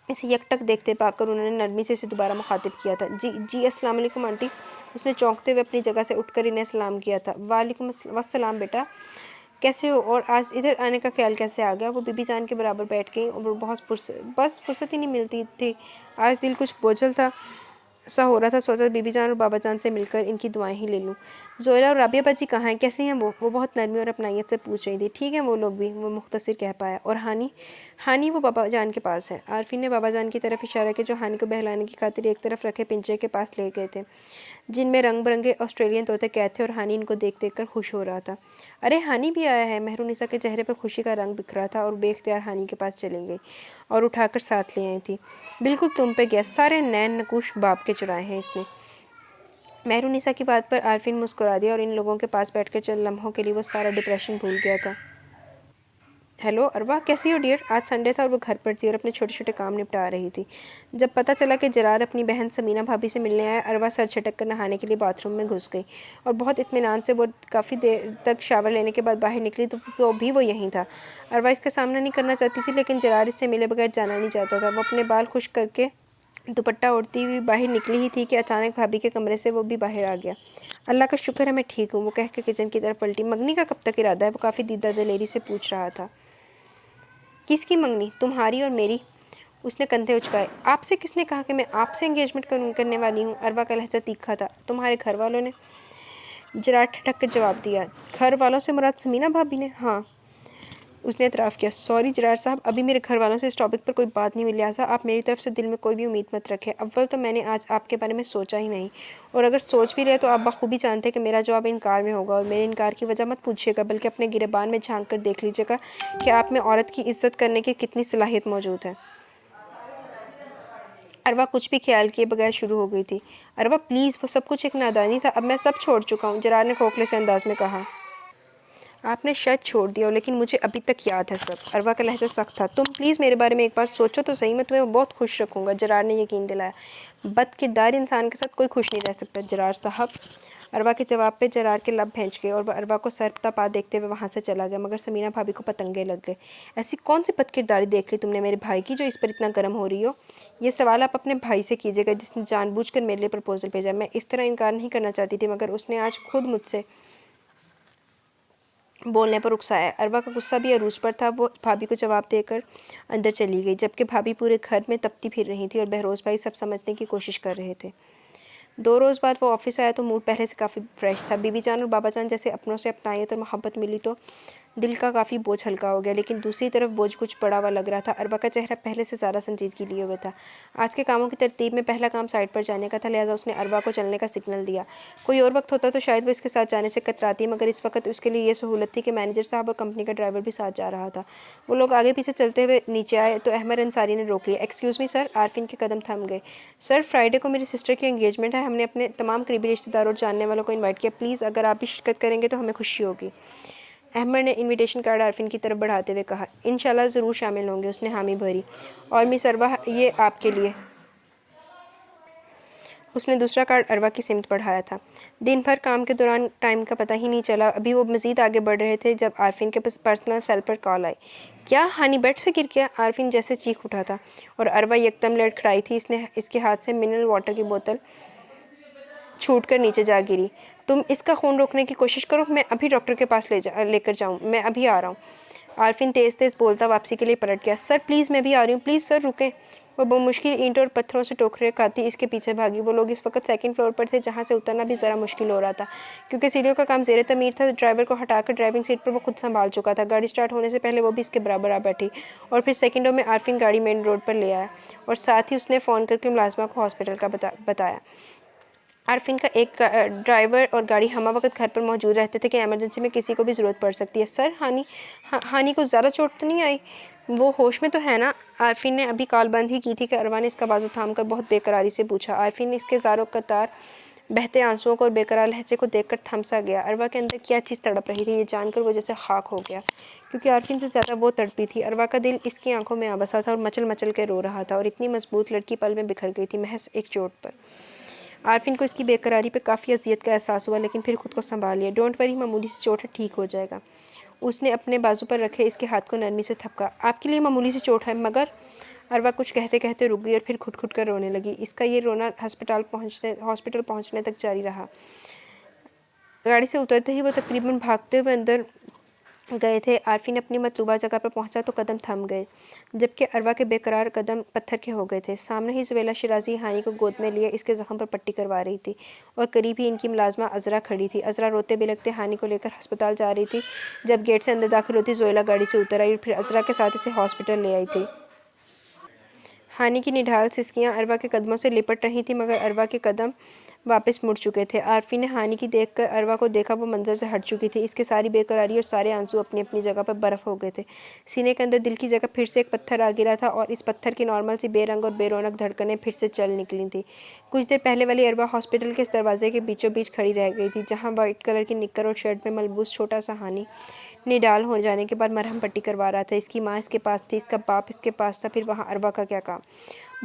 S1: اسے یکٹک دیکھتے پا کر انہوں نے نرمی سے اسے دوبارہ مخاطب کیا تھا۔ جی السلام علیکم آنٹی۔ اس نے چونکتے ہوئے اپنی جگہ سے اٹھ کر انہیں سلام کیا تھا۔ وعلیکم السلام بیٹا، کیسے ہو اور آج ادھر آنے کا خیال کیسے آ گیا؟ وہ بی بی جان کے برابر بیٹھ گئی اور بس فرصت ہی نہیں ملتی تھی، آج دل کچھ بوجھل تھا سا ہو رہا تھا، سوچا بی بی جان اور بابا جان سے مل کر ان کی دعائیں ہی لے لوں۔ زوئلہ اور رابعہ باجی کہاں ہیں؟ کیسے ہیں وہ بہت نرمی اور اپنائیت سے پوچھ رہی تھی۔ ٹھیک ہیں وہ لوگ بھی، وہ مختصر کہہ پایا۔ اور ہانی وہ بابا جان کے پاس ہے۔ عارفین نے بابا جان کی طرف اشارہ کیا جو ہانی کو بہلانے کی خاطر ایک طرف رکھے پنجرے کے پاس لے گئے تھے جن میں رنگ برنگے آسٹریلین طوطے قید تھے اور ہانی ان کو دیکھ دیکھ کر خوش ہو رہا تھا۔ ارے ہانی بھی آیا ہے! مہرالنساء کے چہرے پر خوشی کا رنگ بکھرا تھا اور بے اختیار ہانی کے پاس چلی گئی اور اٹھا کر ساتھ لے آئی تھی۔ بالکل تم پہ گیا، سارے نین نقوش باپ کے چرائے ہیں اس نے۔ مہرالنساء کی بات پر عارفین مسکرا دیا اور ان لوگوں کے پاس بیٹھ کر چند لمحوں کے لیے وہ سارا ڈپریشن بھول گیا تھا۔ ہیلو اروا، کیسی ہو ڈیئر؟ آج سنڈے تھا اور وہ گھر پر تھی اور اپنے چھوٹے چھوٹے کام نپٹا رہی تھی۔ جب پتہ چلا کہ جرار اپنی بہن سمینہ بھابھی سے ملنے آیا، اروا سر جھٹک کر نہانے کے لیے باتھ روم میں گھس گئی اور بہت اطمینان سے وہ کافی دیر تک شاور لینے کے بعد باہر نکلی تو بھی وہ یہیں تھا۔ اروا اس کا سامنا نہیں کرنا چاہتی تھی لیکن جرار اس سے ملے بغیر جانا نہیں چاہتا تھا۔ وہ اپنے بال خشک کر کے دوپٹہ اوڑھتی ہوئی باہر نکلی ہی تھی کہ اچانک بھابھی کے کمرے سے وہ بھی باہر آ گیا۔ اللہ کا شکر ہے میں ٹھیک ہوں، وہ کہہ کے کچن کی طرف پلٹی۔ منگنی کا کب تک ارادہ ہے؟ وہ کافی دیدہ دلیری سے پوچھ رہا تھا۔ کس کی منگنی؟ تمہاری اور میری۔ اس نے کندھے اچکائے۔ آپ سے کس نے کہا کہ میں آپ سے انگیجمنٹ کرنے والی ہوں؟ اروا کا لہجہ تیکھا تھا۔ تمہارے گھر والوں نے؟ جرار ٹھٹک کر جواب دیا۔ گھر والوں سے مراد سمینہ بھابھی نے؟ ہاں، اس نے اعتراف کیا۔ سوری جرار صاحب، ابھی میرے گھر والوں سے اس ٹاپک پر کوئی بات نہیں ہوئی، لہٰذا آپ میری طرف سے دل میں کوئی بھی امید مت رکھیں۔ اول تو میں نے آج آپ کے بارے میں سوچا ہی نہیں، اور اگر سوچ بھی رہے تو آپ بخوبی جانتے کہ میرا جواب انکار میں ہوگا، اور میرے انکار کی وجہ مت پوچھیے گا بلکہ اپنے گریبان میں جھانک کر دیکھ لیجیے گا کہ آپ میں عورت کی عزت کرنے کی کتنی صلاحیت موجود ہے۔ اروا کچھ بھی خیال کیے بغیر شروع ہو گئی تھی۔ اروا پلیز، وہ سب کچھ ایک نادانی تھا، اب میں سب چھوڑ چکا ہوں، جرار نے کھوکھلے سے انداز میں کہا۔ آپ نے شاید چھوڑ دیا ہو لیکن مجھے ابھی تک یاد ہے سب۔ اروا کا لہجہ سخت تھا۔ تم پلیز میرے بارے میں ایک بار سوچو تو صحیح، میں تمہیں بہت خوش رکھوں گا، جرار نے یقین دلایا۔ بد کردار انسان کے ساتھ کوئی خوش نہیں رہ سکتا جرار صاحب۔ اروا کے جواب پہ جرار کے لب بھینچ گئے اور وہ اروا کو سر تپا دیکھتے ہوئے وہاں سے چلا گیا، مگر سمینہ بھابھی کو پتنگے لگ گئے۔ ایسی کون سی بد کرداری دیکھ لی تم نے میرے بھائی کی جو اس پر اتنا گرم ہو رہی ہو؟ یہ سوال آپ اپنے بھائی سے کیجیے گا جس نے جان بوجھ کر میرے لیے پرپوزل بھیجا۔ میں اس طرح انکار نہیں کرنا چاہتی تھی مگر اس نے آج خود مجھ سے بولنے پر اکسایا۔ اروا کا غصہ بھی عروج پر تھا۔ وہ بھابھی کو جواب دے کر اندر چلی گئی جبکہ بھابھی پورے گھر میں تپتی پھر رہی تھی اور بہروز بھائی سب سمجھنے کی کوشش کر رہے تھے۔ 2 روز بعد وہ آفس آیا تو موڈ پہلے سے کافی فریش تھا۔ بی بی جان اور بابا جان جیسے اپنوں سے اپنائیت اور محبت ملی تو دل کا کافی بوجھ ہلکا ہو گیا، لیکن دوسری طرف بوجھ کچھ بڑا ہوا لگ رہا تھا۔ اروا کا چہرہ پہلے سے زیادہ سنجیدگی لیے ہوئے تھا۔ آج کے کاموں کی ترتیب میں پہلا کام سائٹ پر جانے کا تھا، لہٰذا اس نے اروا کو چلنے کا سگنل دیا۔ کوئی اور وقت ہوتا تو شاید وہ اس کے ساتھ جانے سے کتراتی، مگر اس وقت اس کے لیے یہ سہولت تھی کہ مینیجر صاحب اور کمپنی کا ڈرائیور بھی ساتھ جا رہا تھا۔ وہ لوگ آگے پیچھے چلتے ہوئے نیچے آئے تو احمد انصاری نے روک لیا۔ ایکسکیوز می سر۔ عارفین کے قدم تھم گئے۔ سر، فرائیڈے کو میری سسٹر کی انگیجمنٹ ہے، ہم نے اپنے تمام قریبی رشتہ داروں اور جاننے والوں کو انوائٹ کیا، پلیز اگر آپ بھی شرکت کریں گے تو ہمیں خوشی ہوگی۔ احمد نے انویٹیشن کارڈ عارفین کی طرف بڑھاتے ہوئے کہا۔ انشاءاللہ ضرور شامل ہوں گے، اس نے حامی بھری۔ اور مس اروا، یہ آپ کے لیے۔ اس نے دوسرا کارڈ اروا کی سمت بڑھایا تھا۔ دن بھر کام کے دوران ٹائم کا پتہ ہی نہیں چلا۔ ابھی وہ مزید آگے بڑھ رہے تھے جب عارفین کے پرسنل سیل پر کال آئی۔ کیا ہانی بیڈ سے گر گیا؟ عارفین جیسے چیخ اٹھا تھا اور اروا یکدم لڑکھڑائی تھی۔ اس کے ہاتھ سے منرل واٹر کی بوتل چھوٹ کر نیچے جا گری۔ تم اس کا خون روکنے کی کوشش کرو، میں ابھی ڈاکٹر کے پاس لے کر جاؤں، میں ابھی آ رہا ہوں۔ عارفین تیز تیز بولتا واپسی کے لیے پلٹ گیا۔ سر پلیز میں بھی آ رہی ہوں، پلیز سر رکیں۔ وہ بمشکل اینٹوں اور پتھروں سے ٹوکرے کھاتی اس کے پیچھے بھاگی۔ وہ لوگ اس وقت سیکنڈ فلور پر تھے جہاں سے اترنا بھی ذرا مشکل ہو رہا تھا کیونکہ سیڑھیوں کا کام زیر تعمیر تھا۔ ڈرائیور کو ہٹا کر ڈرائیونگ سیٹ پر وہ خود سنبھال چکا تھا۔ گاڑی سٹارٹ ہونے سے پہلے وہ بھی اس کے برابر آ بیٹھی اور پھر سیکنڈوں میں عارفین گاڑی مین روڈ پر لے آیا اور ساتھ ہی اس نے فون کر کے ملازمہ کو ہاسپٹل کا بتایا۔ عارفین کا ایک ڈرائیور اور گاڑی ہمہ وقت گھر پر موجود رہتے تھے کہ ایمرجنسی میں کسی کو بھی ضرورت پڑ سکتی ہے۔ سر ہانی کو زیادہ چوٹ تو نہیں آئی؟ وہ ہوش میں تو ہے نا؟ عارفین نے ابھی کال بند ہی کی تھی کہ اروا نے اس کا بازو تھام کر بہت بے قراری سے پوچھا۔ عارفین نے اس کے زاروں قطار بہتے آنسوؤں کو اور بے قرار لہجے کو دیکھ کر تھم سا گیا۔ اروا کے اندر کیا چیز تڑپ رہی تھی یہ جان کر وہ جیسے خاک ہو گیا کیونکہ عارفین سے زیادہ وہ تڑپی تھی۔ اروا کا دل اس کی آنکھوں میں آ بسا تھا اور مچل مچل کے رو رہا تھا اور اتنی مضبوط لڑکی پل میں بکھر گئی تھی محض ایک چوٹ پر۔ عارفین کو اس کی بے قراری پہ کافی اذیت کا احساس ہوا لیکن پھر خود کو سنبھال لیا۔ ڈونٹ وری، معمولی سی چوٹ ہے، ٹھیک ہو جائے گا۔ اس نے اپنے بازو پر رکھے اس کے ہاتھ کو نرمی سے تھپکا۔ آپ کے لیے معمولی سی چوٹ ہے مگر اروا کچھ کہتے کہتے رک گئی اور پھر گھٹ گھٹ کر رونے لگی۔ اس کا یہ رونا ہاسپٹل پہنچنے تک جاری رہا۔ گاڑی سے اترتے ہی وہ تقریباً بھاگتے ہوئے اندر گئے تھے۔ عارفین اپنی مطلوبہ جگہ پر پہنچا تو قدم تھم گئے جبکہ اروا کے بے قرار قدم پتھر کے ہو گئے تھے۔ سامنے ہی زبیلہ شیرازی ہانی کو گود میں لیے اس کے زخم پر پٹی کروا رہی تھی اور قریب ہی ان کی ملازمہ عذرا کھڑی تھی۔ عذرا روتے بلکتے ہانی کو لے کر ہسپتال جا رہی تھی۔ جب گیٹ سے اندر داخل ہوتی زویلہ گاڑی سے اتر آئی اور پھر عذرا کے ساتھ اسے ہاسپٹل لے آئی تھی۔ ہانی کی نڈھال سسکیاں اروا کے قدموں سے لپٹ رہی تھیں مگر اروا کے قدم واپس مڑ چکے تھے۔ عارفین نے ہانی کی دیکھ کر اروا کو دیکھا، وہ منظر سے ہٹ چکی تھی۔ اس کی ساری بے قراری اور سارے آنسو اپنی اپنی جگہ پر برف ہو گئے تھے۔ سینے کے اندر دل کی جگہ پھر سے ایک پتھر آ گرا تھا اور اس پتھر کی نارمل سی بے رنگ اور بے رونق دھڑکنیں پھر سے چل نکلی تھیں۔ کچھ دیر پہلے والی اروا ہاسپٹل کے اس دروازے کے بیچوں بیچ کھڑی رہ گئی تھی جہاں وائٹ کلر کی نکر اور شرٹ میں ملبوس چھوٹا سا ہانی نڈال ہو جانے کے بعد مرہم پٹی کروا رہا تھا۔ اس کی ماں اس کے پاس تھی، اس کا باپ اس کے پاس تھا، پھر وہاں اروا کا کیا کام؟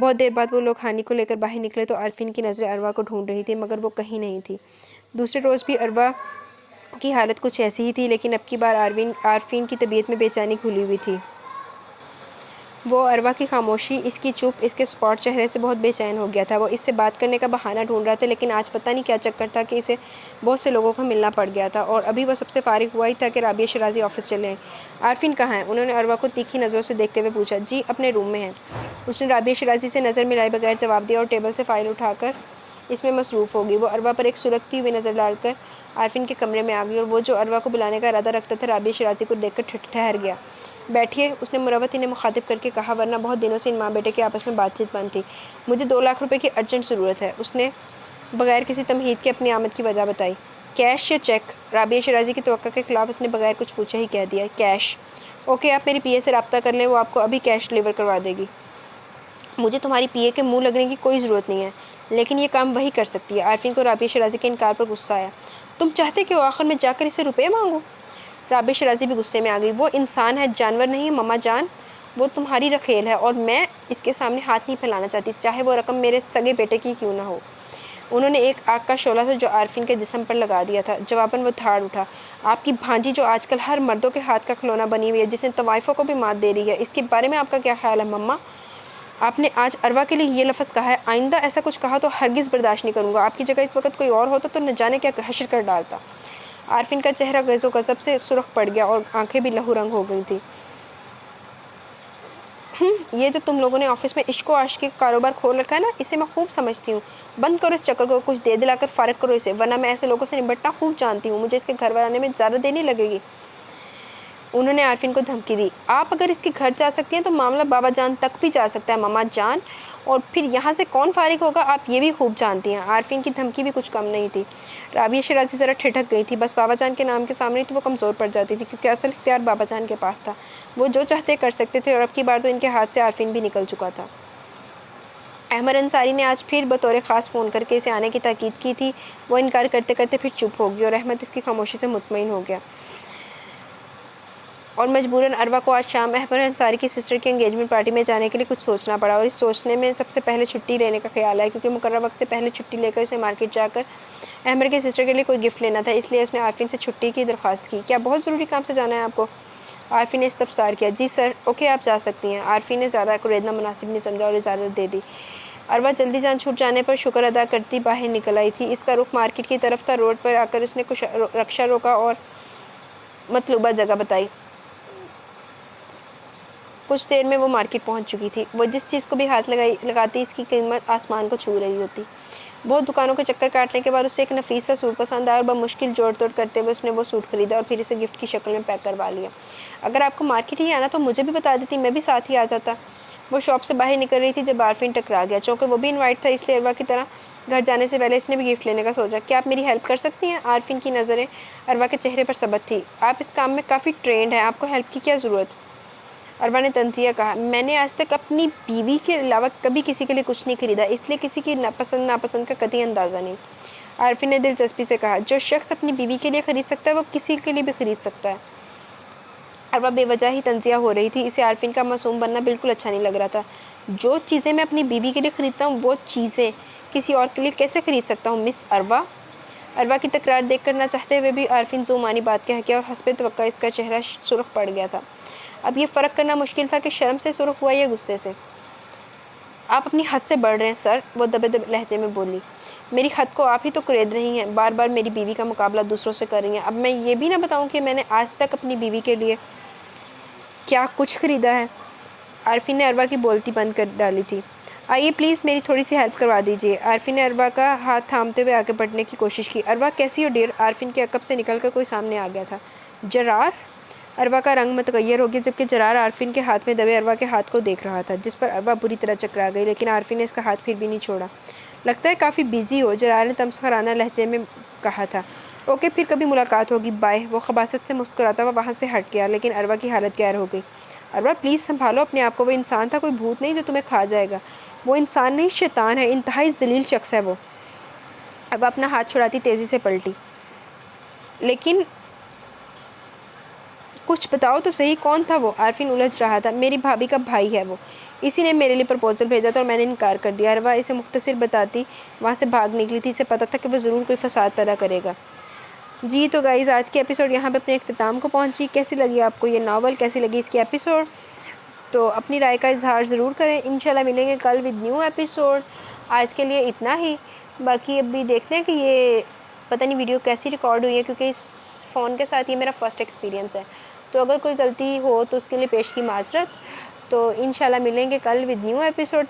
S1: بہت دیر بعد وہ لوگ ہانی کو لے کر باہر نکلے تو عارفین کی نظریں اروا کو ڈھونڈ رہی تھیں مگر وہ کہیں نہیں تھی۔ دوسرے روز بھی اروا کی حالت کچھ ایسی ہی تھی لیکن اب کی بار عارفین کی طبیعت میں بے چینی گھلی ہوئی تھی۔ وہ اروا کی خاموشی، اس کی چپ، اس کے اسپاٹ چہرے سے بہت بے چین ہو گیا تھا۔ وہ اس سے بات کرنے کا بہانہ ڈھونڈ رہا تھا لیکن آج پتہ نہیں کیا چکر تھا کہ اسے بہت سے لوگوں کو ملنا پڑ گیا تھا اور ابھی وہ سب سے فارغ ہوا ہی تھا کہ رابعہ شیرازی آفس چلے آئیں۔ عارفین کہاں ہے؟ انہوں نے اروا کو تیکھی نظروں سے دیکھتے ہوئے پوچھا۔ جی اپنے روم میں ہیں۔ اس نے رابعہ شیرازی سے نظر ملائے بغیر جواب دیا اور ٹیبل سے فائل اٹھا کر اس میں مصروف ہو گئی۔ وہ اروا پر ایک سلگتی ہوئی نظر ڈال کر عارفین کے کمرے میں آ گئی اور وہ جو اروا کو بلانے کا ارادہ رکھتا تھا رابعہ شیرازی کو دیکھ کر ٹھہر گیا۔ بیٹھیے، اس نے مروت انہیں مخاطب کر کے کہا، ورنہ بہت دنوں سے ان ماں بیٹے کے آپس میں بات چیت بند تھی۔ مجھے 2 لاکھ روپے کی ارجنٹ ضرورت ہے۔ اس نے بغیر کسی تمہید کے اپنی آمد کی وجہ بتائی۔ کیش یا چیک؟ رابعہ شیرازی کی توقع کے خلاف اس نے بغیر کچھ پوچھے ہی کہہ دیا، کیش۔ اوکے، آپ میری پی اے سے رابطہ کر لیں، وہ آپ کو ابھی کیش ڈلیور کروا دے گی۔ مجھے تمہاری پی اے کے منہ لگنے کی کوئی ضرورت نہیں ہے لیکن یہ کام وہی کر سکتی ہے۔ عارفین کو رابعہ شیرازی کے انکار پر غصہ آیا۔ تم چاہتے کہ وہ آخر میں جا کر اسے روپے مانگو؟ رابعہ شیرازی بھی غصے میں آ گئی۔ وہ انسان ہے، جانور نہیں مما جان۔ وہ تمہاری رکھیل ہے اور میں اس کے سامنے ہاتھ نہیں پھیلانا چاہتی چاہے وہ رقم میرے سگے بیٹے کی کیوں نہ ہو۔ انہوں نے ایک آگ کا شعلہ تھا جو عارفین کے جسم پر لگا دیا تھا۔ جواباً وہ دھاڑ اٹھا۔ آپ کی بھانجی جو آج کل ہر مردوں کے ہاتھ کا کھلونا بنی ہوئی ہے، جس نے طوائفوں کو بھی مات دے رہی ہے، اس کے بارے میں آپ کا کیا خیال ہے مما؟ آپ نے آج اروا کے لیے یہ لفظ کہا ہے، آئندہ ایسا کچھ کہا تو ہرگز برداشت نہیں کروں گا۔ آپ کی جگہ اس وقت کوئی اور ہوتا تو نہ جانے کیا حشر کر ڈالتا۔ عارفین کا چہرہ غیظ و غضب سے سرخ پڑ گیا اور آنکھیں بھی لہو رنگ ہو گئی تھیں۔ یہ جو تم لوگوں نے آفس میں عشق و عاشقی کا کاروبار کھول رکھا ہے نا، اسے میں خوب سمجھتی ہوں۔ بند کرو اس چکر کو، کچھ دے دلا کر فارغ کرو اسے، ورنہ میں ایسے لوگوں سے نمٹنا خوب جانتی ہوں۔ مجھے اس کے گھر آنے میں زیادہ دیر نہیں لگے گی۔ انہوں نے عارفین کو دھمکی دی۔ آپ اگر اس کے گھر جا سکتی ہیں تو معاملہ بابا جان تک بھی جا سکتا ہے مما جان، اور پھر یہاں سے کون فارغ ہوگا آپ یہ بھی خوب جانتی ہیں۔ عارفین کی دھمکی بھی کچھ کم نہیں تھی۔ رابعہ شیرازی ذرا ٹھٹک گئی تھی۔ بس بابا جان کے نام کے سامنے تو وہ کمزور پڑ جاتی تھی کیونکہ اصل اختیار بابا جان کے پاس تھا۔ وہ جو چاہتے کر سکتے تھے اور اب کی بار تو ان کے ہاتھ سے عارفین بھی نکل چکا تھا۔ احمد انصاری نے آج پھر بطور خاص فون کر کے اسے آنے کی تاکید کی تھی۔ وہ انکار کرتے کرتے پھر چپ ہو گئی اور احمد اس کی خاموشی سے مطمئن ہو گیا۔ اور مجبوراً اروا کو آج شام احمر انصاری کی سسٹر کی انگیجمنٹ پارٹی میں جانے کے لیے کچھ سوچنا پڑا، اور اس سوچنے میں سب سے پہلے چھٹی لینے کا خیال آیا، کیونکہ مقررہ وقت سے پہلے چھٹی لے کر اسے مارکیٹ جا کر احمر کی سسٹر کے لیے کوئی گفٹ لینا تھا، اس لیے اس نے عارفین سے چھٹی کی درخواست کی۔ کیا بہت ضروری کام سے جانا ہے آپ کو؟ عارفین نے استفسار کیا۔ جی سر، اوکے آپ جا سکتی ہیں۔ عارفین نے زیادہ کوریدنا مناسب نہیں سمجھا اور اجازت دے دی۔ اروا جلدی جان چھوٹ جانے پر شکر ادا کرتی باہر نکل آئی تھی۔ اس کا رخ مارکیٹ کی طرف تھا۔ روڈ پر آ کر اس نے کچھ رکشہ روکا اور مطلوبہ جگہ بتائی۔ کچھ دیر میں وہ مارکیٹ پہنچ چکی تھی۔ وہ جس چیز کو بھی ہاتھ لگاتی اس کی قیمت آسمان کو چھو رہی ہوتی۔ بہت دکانوں کے چکر کاٹنے کے بعد اسے ایک نفیس سا سوٹ پسند آیا اور بمشکل جوڑ توڑ کرتے ہوئے اس نے وہ سوٹ خریدا اور پھر اسے گفٹ کی شکل میں پیک کروا لیا۔ اگر آپ کو مارکیٹ ہی آنا تو مجھے بھی بتا دیتی، میں بھی ساتھ ہی آ جاتا۔ وہ شاپ سے باہر نکل رہی تھی جب عارفین ٹکرا گیا۔ چونکہ وہ بھی انوائٹ تھا اس لیے اروا کی طرح گھر جانے سے پہلے اس نے بھی گفٹ لینے کا سوچا۔ کیا آپ میری ہیلپ کر سکتی ہیں؟ عارفین کی نظریں اروا کے چہرے پر ثبت تھی۔ آپ اس کام میں کافی ٹرینڈ ہیں، آپ کو ہیلپ کی کیا ضرورت؟ اروا نے طنزیہ کہا۔ میں نے آج تک اپنی بیوی کے علاوہ کبھی کسی کے لیے کچھ نہیں خریدا، اس لیے کسی کی پسند ناپسند کا قطعی اندازہ نہیں۔ عارفین نے دلچسپی سے کہا۔ جو شخص اپنی بیوی کے لیے خرید سکتا ہے وہ کسی کے لیے بھی خرید سکتا ہے۔ اروا بے وجہ ہی طنزیہ ہو رہی تھی، اسے عارفین کا معصوم بننا بالکل اچھا نہیں لگ رہا تھا۔ جو چیزیں میں اپنی بیوی کے لیے خریدتا ہوں وہ چیزیں کسی اور کے لیے کیسے خرید سکتا ہوں مس اروا؟ اروا کی تکرار دیکھ کر نہ چاہتے ہوئے بھی عارفین ذو معنی بات کہہ گیا اور حسب توقع اس کا چہرہ سرخ پڑ گیا تھا۔ اب یہ فرق کرنا مشکل تھا کہ شرم سے سرخ ہوا یا غصے سے۔ آپ اپنی حد سے بڑھ رہے ہیں سر، وہ دبے دبے لہجے میں بولی۔ میری حد کو آپ ہی تو قید رہی ہیں، بار بار میری بیوی کا مقابلہ دوسروں سے کر رہی ہیں۔ اب میں یہ بھی نہ بتاؤں کہ میں نے آج تک اپنی بیوی کے لیے کیا کچھ خریدا ہے؟ عارفین نے اروا کی بولتی بند کر ڈالی تھی۔ آئیے پلیز میری تھوڑی سی ہیلپ کروا دیجیے۔ عارفین نے اروا کا ہاتھ تھامتے ہوئے آگے بڑھنے کی کوشش کی۔ اروا کیسی ہو ڈیئر؟ عارفین کے عقب سے نکل کر کوئی سامنے آ گیا تھا۔ جرار؟ اروا کا رنگ متغیر ہو گیا جبکہ جرار عارفین کے ہاتھ میں دبے اروا کے ہاتھ کو دیکھ رہا تھا، جس پر اروا بری طرح چکرا گئی، لیکن عارفین نے اس کا ہاتھ پھر بھی نہیں چھوڑا۔ لگتا ہے کافی بیزی ہو، جرار نے تمسخرانہ لہجے میں کہا تھا۔ اوکے پھر کبھی ملاقات ہوگی، بائے۔ وہ خباثت سے مسکراتا ہوا وہاں سے ہٹ گیا، لیکن اروا کی حالت گیر ہو گئی۔ اروا پلیز سنبھالو اپنے آپ کو، وہ انسان تھا، کوئی بھوت نہیں جو تمہیں کھا جائے گا۔ وہ انسان نہیں، شیطان ہے، انتہائی ذلیل شخص ہے وہ۔ اروا اپنا ہاتھ چھڑاتی تیزی سے پلٹی۔ لیکن کچھ بتاؤ تو صحیح، کون تھا وہ؟ عارفین الجھ رہا تھا۔ میری بھابھی کا بھائی ہے وہ، اسی نے میرے لیے پرپوزل بھیجا تھا اور میں نے انکار کر دیا۔ اروا اسے مختصر بتاتی وہاں سے بھاگ نکلی تھی، اسے پتہ تھا کہ وہ ضرور کوئی فساد پیدا کرے گا۔ جی تو گائز آج کی ایپیسوڈ یہاں پہ اپنے اختتام کو پہنچی۔ کیسی لگی آپ کو یہ ناول، کیسی لگی اس کی ایپیسوڈ؟ تو اپنی رائے کا اظہار ضرور کریں۔ انشاءاللہ ملیں گے کل ود نیو ایپیسوڈ۔ آج کے لیے اتنا ہی، باقی ابھی دیکھتے ہیں کہ یہ پتہ نہیں ویڈیو کیسی ریکارڈ ہوئی ہے، کیونکہ اس فون کے ساتھ یہ میرا فرسٹ ایکسپیرینس ہے، تو اگر کوئی غلطی ہو تو اس کے لیے پیش کی معذرت۔ تو انشاءاللہ ملیں گے کل ود نیو ایپیسوڈ۔